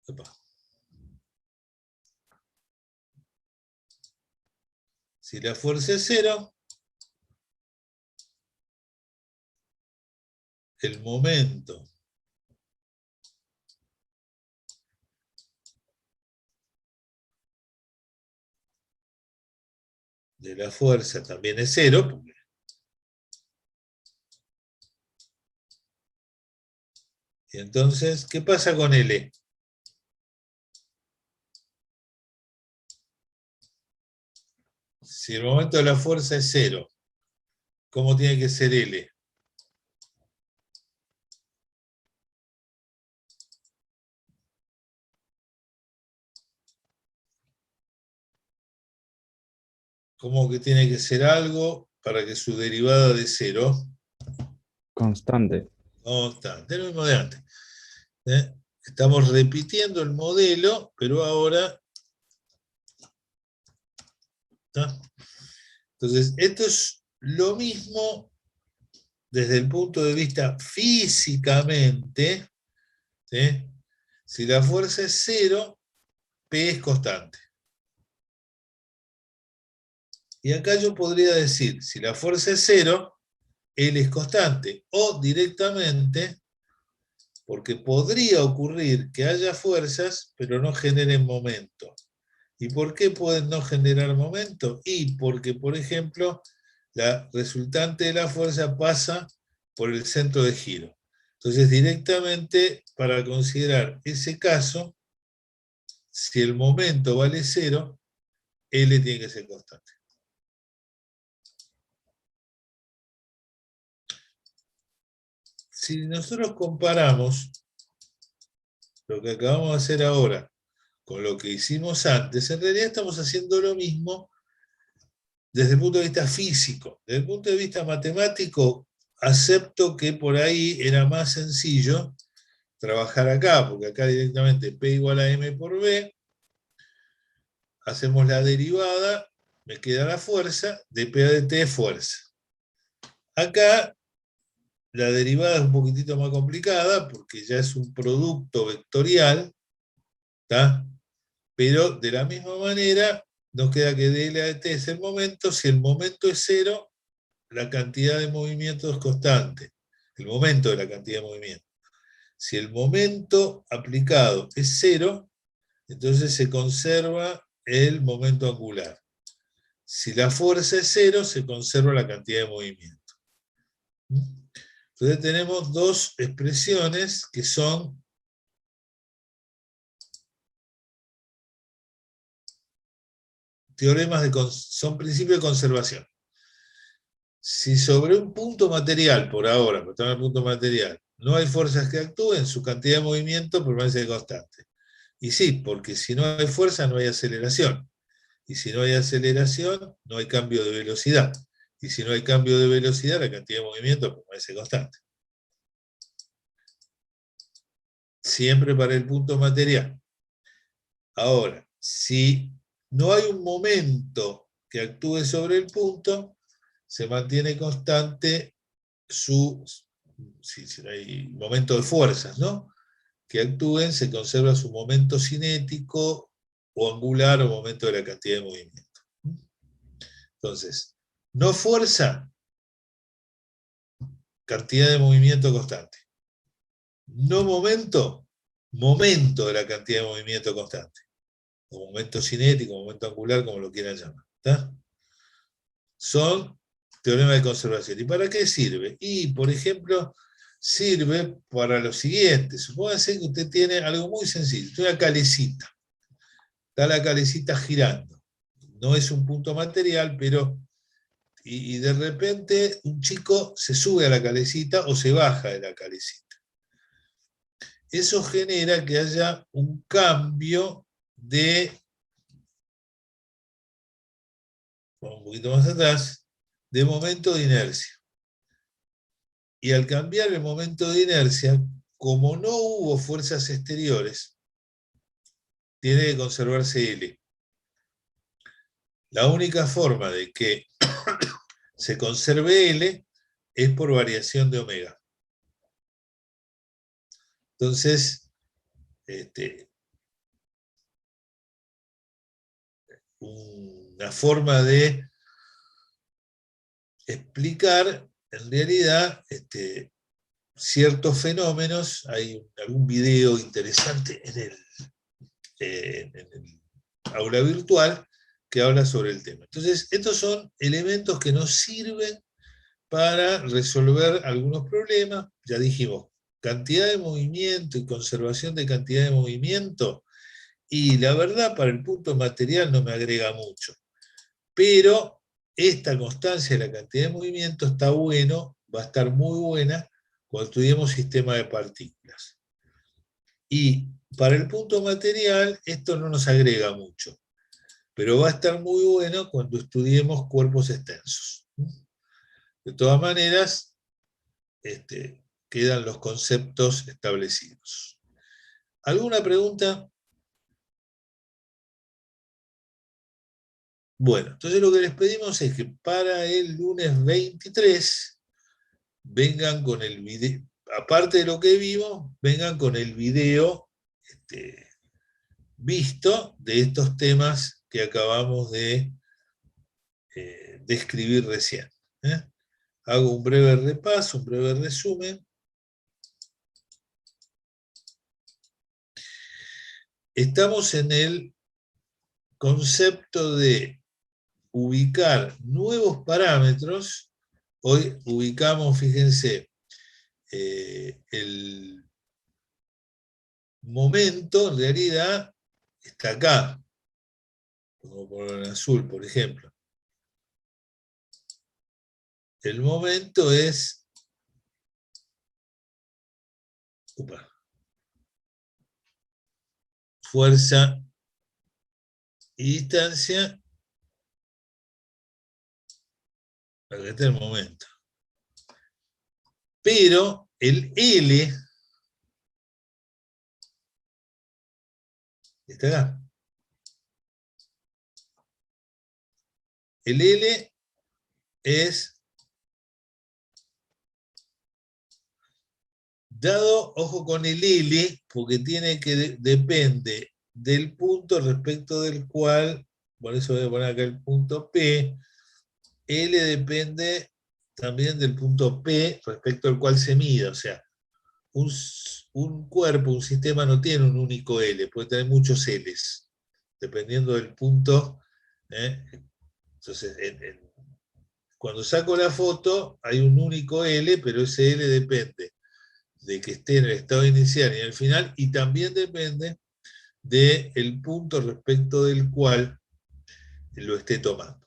Epa. Si la fuerza es cero, el momento de la fuerza también es cero. Y entonces, ¿qué pasa con L? Si el momento de la fuerza es cero, ¿cómo tiene que ser L? ¿Cómo que tiene que ser algo para que su derivada de cero? Constante. Constante, lo mismo de antes. Estamos repitiendo el modelo, pero ahora... ¿está? Entonces, esto es lo mismo desde el punto de vista físicamente. ¿Sí? Si la fuerza es cero, P es constante. Y acá yo podría decir, si la fuerza es cero, L es constante. O directamente, porque podría ocurrir que haya fuerzas, pero no generen momento. ¿Y por qué pueden no generar momento? Y porque, por ejemplo, la resultante de la fuerza pasa por el centro de giro. Entonces, directamente, para considerar ese caso, si el momento vale cero, L tiene que ser constante. Si nosotros comparamos lo que acabamos de hacer ahora con lo que hicimos antes, en realidad estamos haciendo lo mismo desde el punto de vista físico. Desde el punto de vista matemático, acepto que por ahí era más sencillo trabajar acá, porque acá directamente P igual a M por B, hacemos la derivada, me queda la fuerza, de P a de T es fuerza. Acá la derivada es un poquitito más complicada, porque ya es un producto vectorial, ¿tá? Pero de la misma manera, nos queda que dl a dt es el momento. Si el momento es cero, la cantidad de movimiento es constante. El momento de la cantidad de movimiento. Si el momento aplicado es cero, entonces se conserva el momento angular. Si la fuerza es cero, se conserva la cantidad de movimiento. Entonces tenemos dos expresiones que son son principios de conservación. Si sobre un punto material, por ahora, por estar en el punto material, no hay fuerzas que actúen, su cantidad de movimiento permanece constante. Y sí, porque si no hay fuerza, no hay aceleración. Y si no hay aceleración, no hay cambio de velocidad. Y si no hay cambio de velocidad, la cantidad de movimiento permanece constante. Siempre para el punto material. Ahora, si no hay un momento que actúe sobre el punto, se mantiene constante si no hay momento de fuerzas, ¿no? Que actúen, se conserva su momento cinético o angular o momento de la cantidad de movimiento. Entonces, no fuerza, cantidad de movimiento constante. No momento, momento de la cantidad de movimiento constante. O momento cinético, momento angular, como lo quieran llamar. ¿Está? Son teoremas de conservación. ¿Y para qué sirve? Y, por ejemplo, sirve para lo siguiente. Supóngase que usted tiene algo muy sencillo, una calecita. Está la calecita girando. No es un punto material, pero... Y de repente un chico se sube a la calecita o se baja de la calecita. Eso genera que haya un cambio de... Vamos un poquito más atrás, de momento de inercia. Y al cambiar el momento de inercia, como no hubo fuerzas exteriores, tiene que conservarse L. La única forma de que se conserve L es por variación de omega. Entonces, una forma de explicar, en realidad, ciertos fenómenos. Hay algún video interesante en el aula virtual que habla sobre el tema. Entonces, estos son elementos que nos sirven para resolver algunos problemas. Ya dijimos, cantidad de movimiento y conservación de cantidad de movimiento, y la verdad para el punto material no me agrega mucho. Pero esta constancia de la cantidad de movimiento está bueno, va a estar muy buena cuando estudiemos sistema de partículas. Y para el punto material esto no nos agrega mucho, pero va a estar muy bueno cuando estudiemos cuerpos extensos. De todas maneras, quedan los conceptos establecidos. ¿Alguna pregunta? Bueno, entonces lo que les pedimos es que para el lunes 23 vengan con el video, aparte de lo que vimos, vengan con el video visto de estos temas que acabamos de describir recién. Hago un breve repaso, un breve resumen. Estamos en el concepto de ubicar nuevos parámetros. Hoy ubicamos, fíjense, el momento en realidad está acá, como ponerlo en azul, por ejemplo. El momento es fuerza y distancia. Acá está el momento. Pero el L está acá. El L es dado, ojo con el L, porque tiene que depende del punto respecto del cual, por eso voy a poner acá el punto P. L depende también del punto P respecto al cual se mida. O sea, un cuerpo, un sistema no tiene un único L, puede tener muchos L's, dependiendo del punto. Entonces, cuando saco la foto hay un único L, pero ese L depende de que esté en el estado inicial y en el final, y también depende del punto respecto del cual lo esté tomando.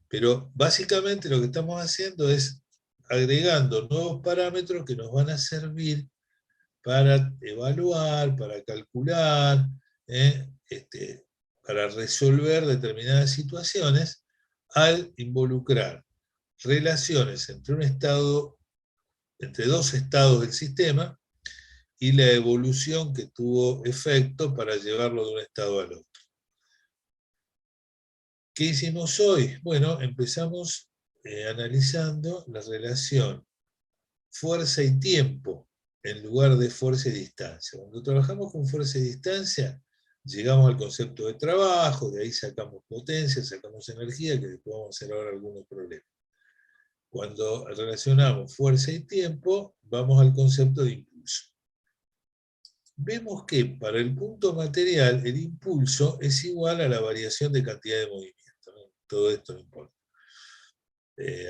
Pero básicamente lo que estamos haciendo es agregando nuevos parámetros que nos van a servir para evaluar, para calcular, para resolver determinadas situaciones al involucrar relaciones entre entre dos estados del sistema y la evolución que tuvo efecto para llevarlo de un estado al otro. ¿Qué hicimos hoy? Bueno, empezamos analizando la relación fuerza y tiempo en lugar de fuerza y distancia. Cuando trabajamos con fuerza y distancia, llegamos al concepto de trabajo, de ahí sacamos potencia, sacamos energía, que después vamos a hacer ahora algunos problemas. Cuando relacionamos fuerza y tiempo, vamos al concepto de impulso. Vemos que para el punto material, el impulso es igual a la variación de cantidad de movimiento. Todo esto no importa.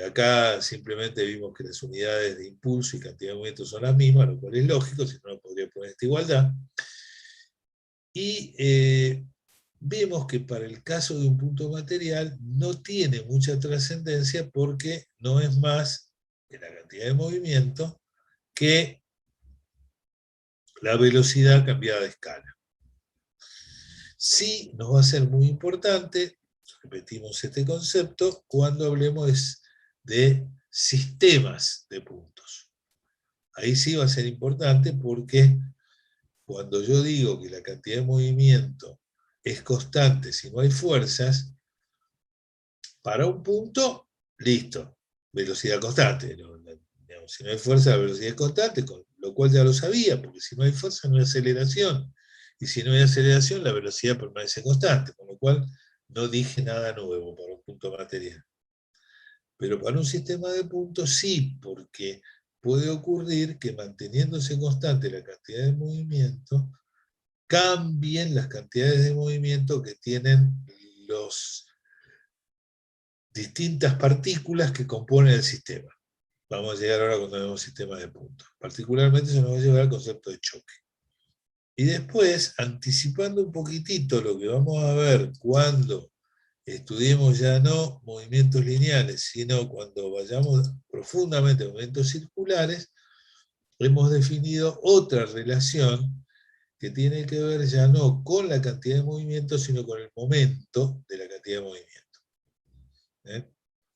Acá simplemente vimos que las unidades de impulso y cantidad de movimiento son las mismas, lo cual es lógico, si no, no podría poner esta igualdad. Y vemos que para el caso de un punto material no tiene mucha trascendencia porque no es más que la cantidad de movimiento que la velocidad cambiada de escala. Sí nos va a ser muy importante, repetimos este concepto, cuando hablemos de sistemas de puntos. Ahí sí va a ser importante porque cuando yo digo que la cantidad de movimiento es constante si no hay fuerzas, para un punto, listo, velocidad constante. Digamos, si no hay fuerza, la velocidad es constante, con lo cual ya lo sabía, porque si no hay fuerza no hay aceleración. Y si no hay aceleración, la velocidad permanece constante, con lo cual no dije nada nuevo para un punto material. Pero para un sistema de puntos sí, porque puede ocurrir que manteniéndose constante la cantidad de movimiento, cambien las cantidades de movimiento que tienen las distintas partículas que componen el sistema. Vamos a llegar ahora cuando vemos sistema de puntos. Particularmente eso nos va a llevar al concepto de choque. Y después, anticipando un poquitito lo que vamos a ver cuando estudiemos ya no movimientos lineales, sino cuando vayamos profundamente a movimientos circulares, hemos definido otra relación que tiene que ver ya no con la cantidad de movimiento, sino con el momento de la cantidad de movimiento.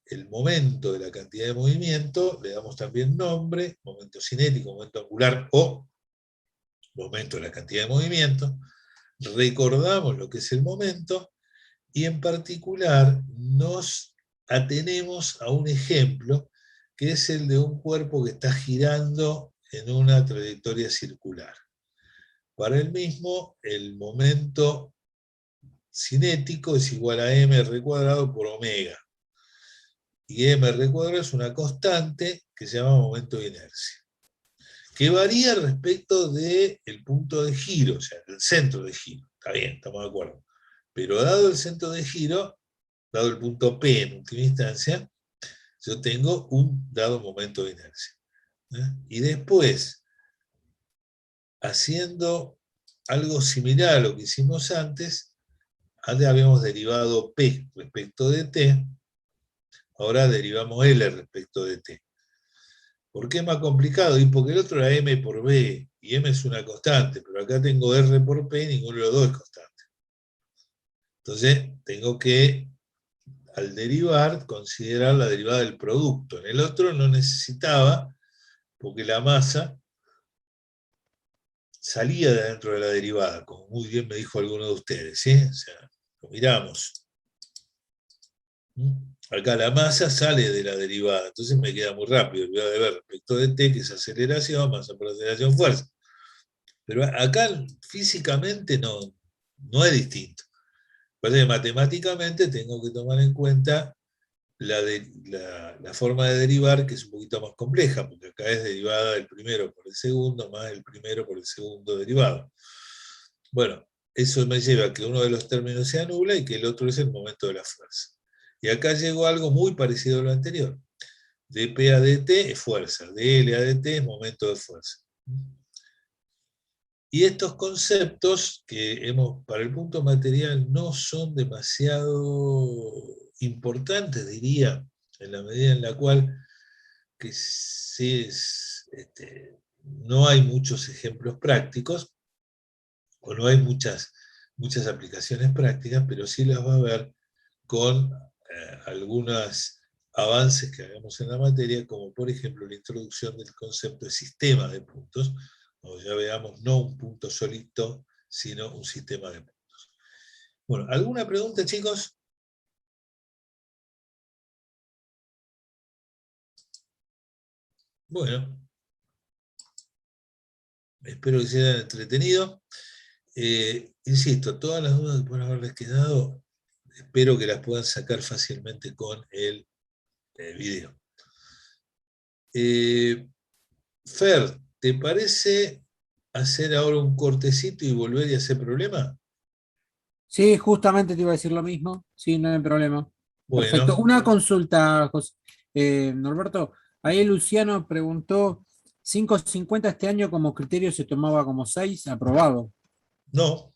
El momento de la cantidad de movimiento le damos también nombre, momento cinético, momento angular o momento de la cantidad de movimiento. Recordamos lo que es el momento y en particular nos atenemos a un ejemplo que es el de un cuerpo que está girando en una trayectoria circular. Para el mismo, el momento cinético es igual a mr cuadrado por omega. Y mr cuadrado es una constante que se llama momento de inercia, que varía respecto del punto de giro, o sea, del centro de giro. Está bien, estamos de acuerdo. Pero dado el centro de giro, dado el punto P en última instancia, yo tengo un dado momento de inercia. Y después, haciendo algo similar a lo que hicimos antes habíamos derivado P respecto de T, ahora derivamos L respecto de T. ¿Por qué es más complicado? Y porque el otro era M por B, y M es una constante, pero acá tengo R por P y ninguno de los dos es constante. Entonces, tengo que, al derivar, considerar la derivada del producto. En el otro no necesitaba, porque la masa salía de dentro de la derivada, como muy bien me dijo alguno de ustedes, ¿sí? O sea, lo miramos. Acá la masa sale de la derivada, entonces me queda muy rápido, voy a ver respecto de T, que es aceleración, masa por aceleración, fuerza. Pero acá físicamente no es distinto. Porque matemáticamente tengo que tomar en cuenta la forma de derivar, que es un poquito más compleja, porque acá es derivada del primero por el segundo, más el primero por el segundo derivado. Bueno, eso me lleva a que uno de los términos se anula y que el otro es el momento de la fuerza. Y acá llegó algo muy parecido a lo anterior. dP a dt es fuerza, dL a dt es momento de fuerza. Y estos conceptos que para el punto material no son demasiado importantes, diría, en la medida en la cual que no hay muchos ejemplos prácticos, o no hay muchas aplicaciones prácticas, pero sí las va a ver con algunos avances que hagamos en la materia, como por ejemplo la introducción del concepto de sistema de puntos, o ya veamos no un punto solito, sino un sistema de puntos. Bueno, ¿alguna pregunta, chicos? Bueno, espero que se hayan entretenido. Insisto, todas las dudas que puedan haberles quedado, espero que las puedan sacar fácilmente con el video. Fer, ¿te parece hacer ahora un cortecito y volver y hacer problema? Sí, justamente te iba a decir lo mismo. Sí, no hay problema. Perfecto. Bueno, Una consulta, Norberto. Ahí Luciano preguntó, 5.50 este año como criterio se tomaba como 6, aprobado. no,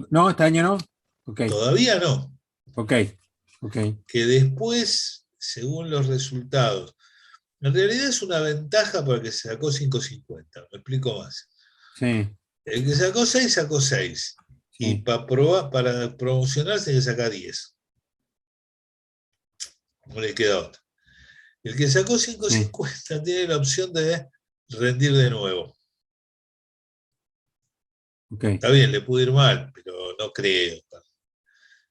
No, este año no. Ok, todavía no. ok. Que después, según los resultados, en realidad es una ventaja para el que se sacó 5.50, me explico más. Sí, El que sacó 6, sacó 6. Y sí. para promocionarse hay que sacar 10. No le queda otra. El que sacó 5.50 tiene la opción de rendir de nuevo. Ok. Está bien, le pudo ir mal, pero no creo.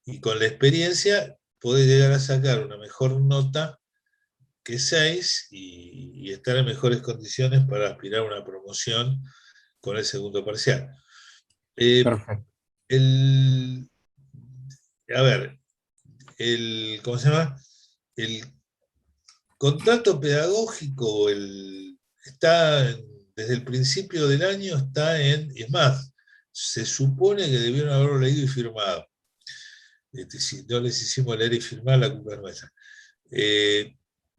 Y con la experiencia podés llegar a sacar una mejor nota que 6 y estar en mejores condiciones para aspirar a una promoción con el segundo parcial. Perfecto. A ver, ¿cómo se llama? El contrato pedagógico desde el principio del año está es más, se supone que debieron haberlo leído y firmado. Si no les hicimos leer y firmar, la culpa es nuestra.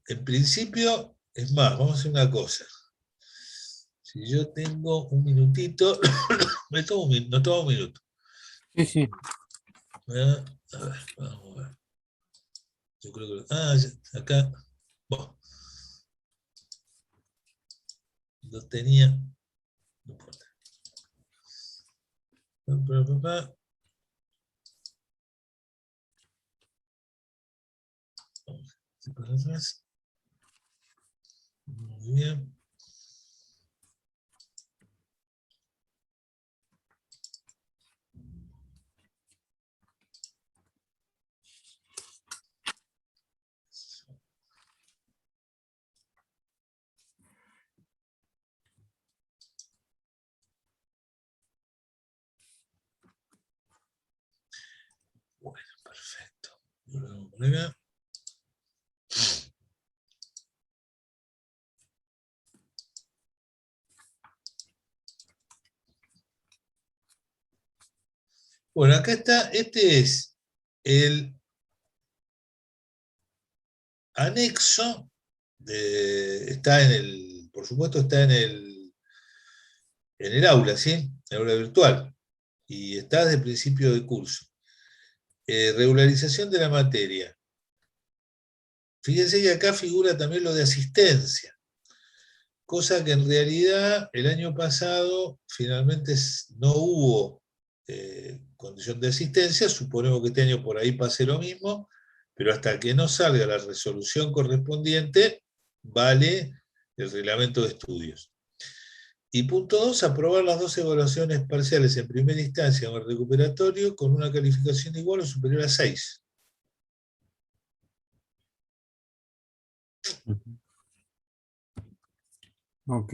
En principio, es más, vamos a hacer una cosa. Si yo tengo un minutito, nos tomo un minuto. Sí, sí. A ver, vamos a ver. Yo creo que. Acá. Bueno, lo tenía. No importa. Vamos para atrás. Muy bien. Bueno, perfecto. Volvemos por acá. Bueno, acá está, este es el anexo, por supuesto está en el aula, ¿sí? En el aula virtual, y está desde el principio del curso. Regularización de la materia. Fíjense que acá figura también lo de asistencia, cosa que en realidad el año pasado finalmente no hubo condición de asistencia, suponemos que este año por ahí pase lo mismo, pero hasta que no salga la resolución correspondiente, vale el reglamento de estudios. Y punto 2, aprobar las 2 evaluaciones parciales en primera instancia o en recuperatorio con una calificación igual o superior a 6. Ok.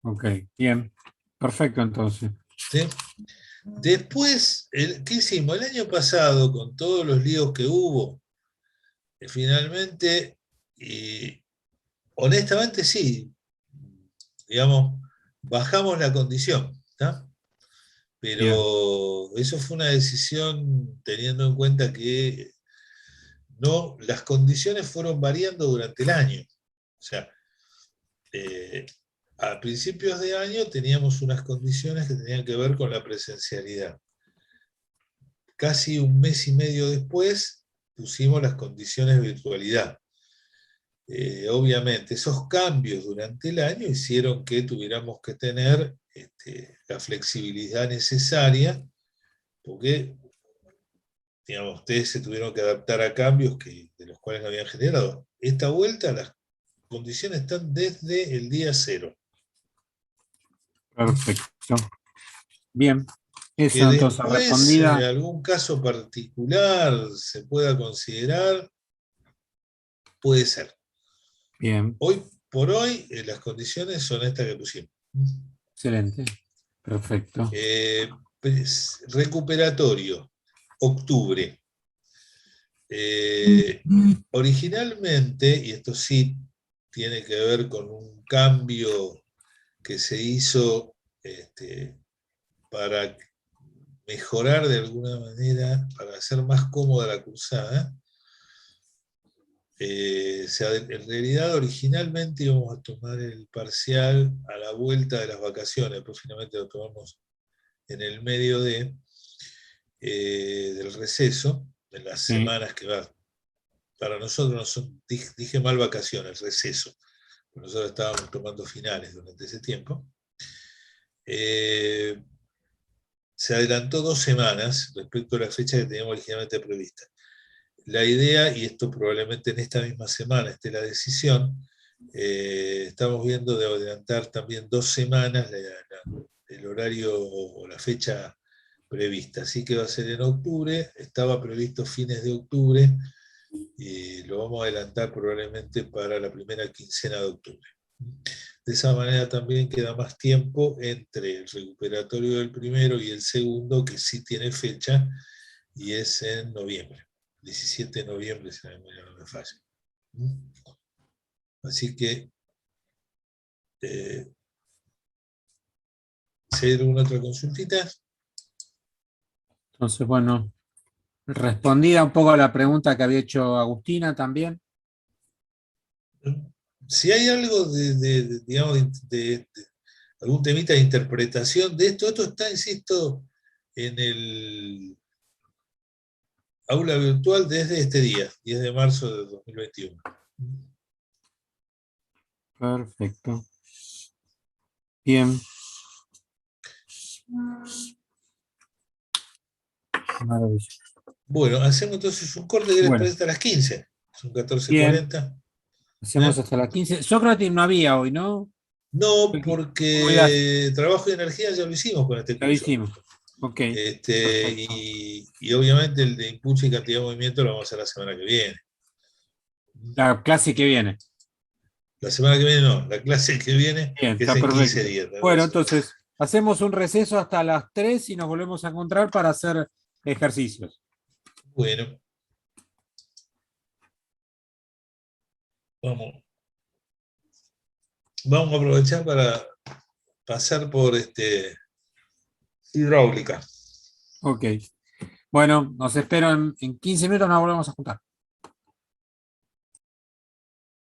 Ok, bien. Perfecto, entonces. ¿Sí? Después, ¿qué hicimos? El año pasado, con todos los líos que hubo, finalmente, honestamente sí, digamos, bajamos la condición, ¿tá? Pero eso fue una decisión teniendo en cuenta que las condiciones fueron variando durante el año. O sea, a principios de año teníamos unas condiciones que tenían que ver con la presencialidad. Casi un mes y medio después pusimos las condiciones de virtualidad. Obviamente esos cambios durante el año hicieron que tuviéramos que tener la flexibilidad necesaria, porque digamos, ustedes se tuvieron que adaptar a cambios de los cuales no habían generado. Esta vuelta las condiciones están desde el día 0. Perfecto. Bien. Que Eso entonces después, respondida. en algún caso particular, se pueda considerar, puede ser. Bien. Hoy por hoy, las condiciones son estas que pusimos. Excelente. Perfecto. Recuperatorio, octubre. Originalmente, y esto sí tiene que ver con un cambio que se hizo para mejorar de alguna manera, para hacer más cómoda la cursada. En realidad, originalmente íbamos a tomar el parcial a la vuelta de las vacaciones, pero finalmente lo tomamos en el medio del receso, en las semanas que va. Para nosotros no son, dije mal vacaciones, receso. Nosotros estábamos tomando finales durante ese tiempo. Se adelantó 2 semanas respecto a la fecha que teníamos originalmente prevista. La idea, y esto probablemente en esta misma semana esté la decisión, estamos viendo de adelantar también 2 semanas el horario o la fecha prevista. Así que va a ser en octubre, estaba previsto fines de octubre, y lo vamos a adelantar probablemente para la primera quincena de octubre. De esa manera también queda más tiempo entre el recuperatorio del primero y el segundo, que sí tiene fecha, y es en noviembre. 17 de noviembre, si la memoria no me falla. Así que, ¿si hay alguna otra consultita? Entonces, bueno, respondida un poco a la pregunta que había hecho Agustina también. Si hay algo digamos, de algún temita de interpretación de esto está, insisto, en el aula virtual desde este día, 10 de marzo de 2021. Perfecto. Bien. Maravilloso. Bueno, hacemos entonces un corte que les Bueno. parece hasta las 15. Son 14:40. Hacemos hasta las 15. Sócrates no había hoy, ¿no? No, Cuidas. porque trabajo y energía ya lo hicimos con este Lo curso. hicimos. Ok. Perfecto. Y obviamente el de impulso y cantidad de movimiento lo vamos a hacer la semana que viene. La clase que viene. La semana que viene no, la clase que viene Bien, es está en 15 perfecto. días. Bueno, entonces hacemos un receso hasta las 3 y nos volvemos a encontrar para hacer ejercicios. Bueno. Vamos a aprovechar para pasar por hidráulica. Ok. Bueno, nos espero en 15 minutos, nos volvemos a juntar.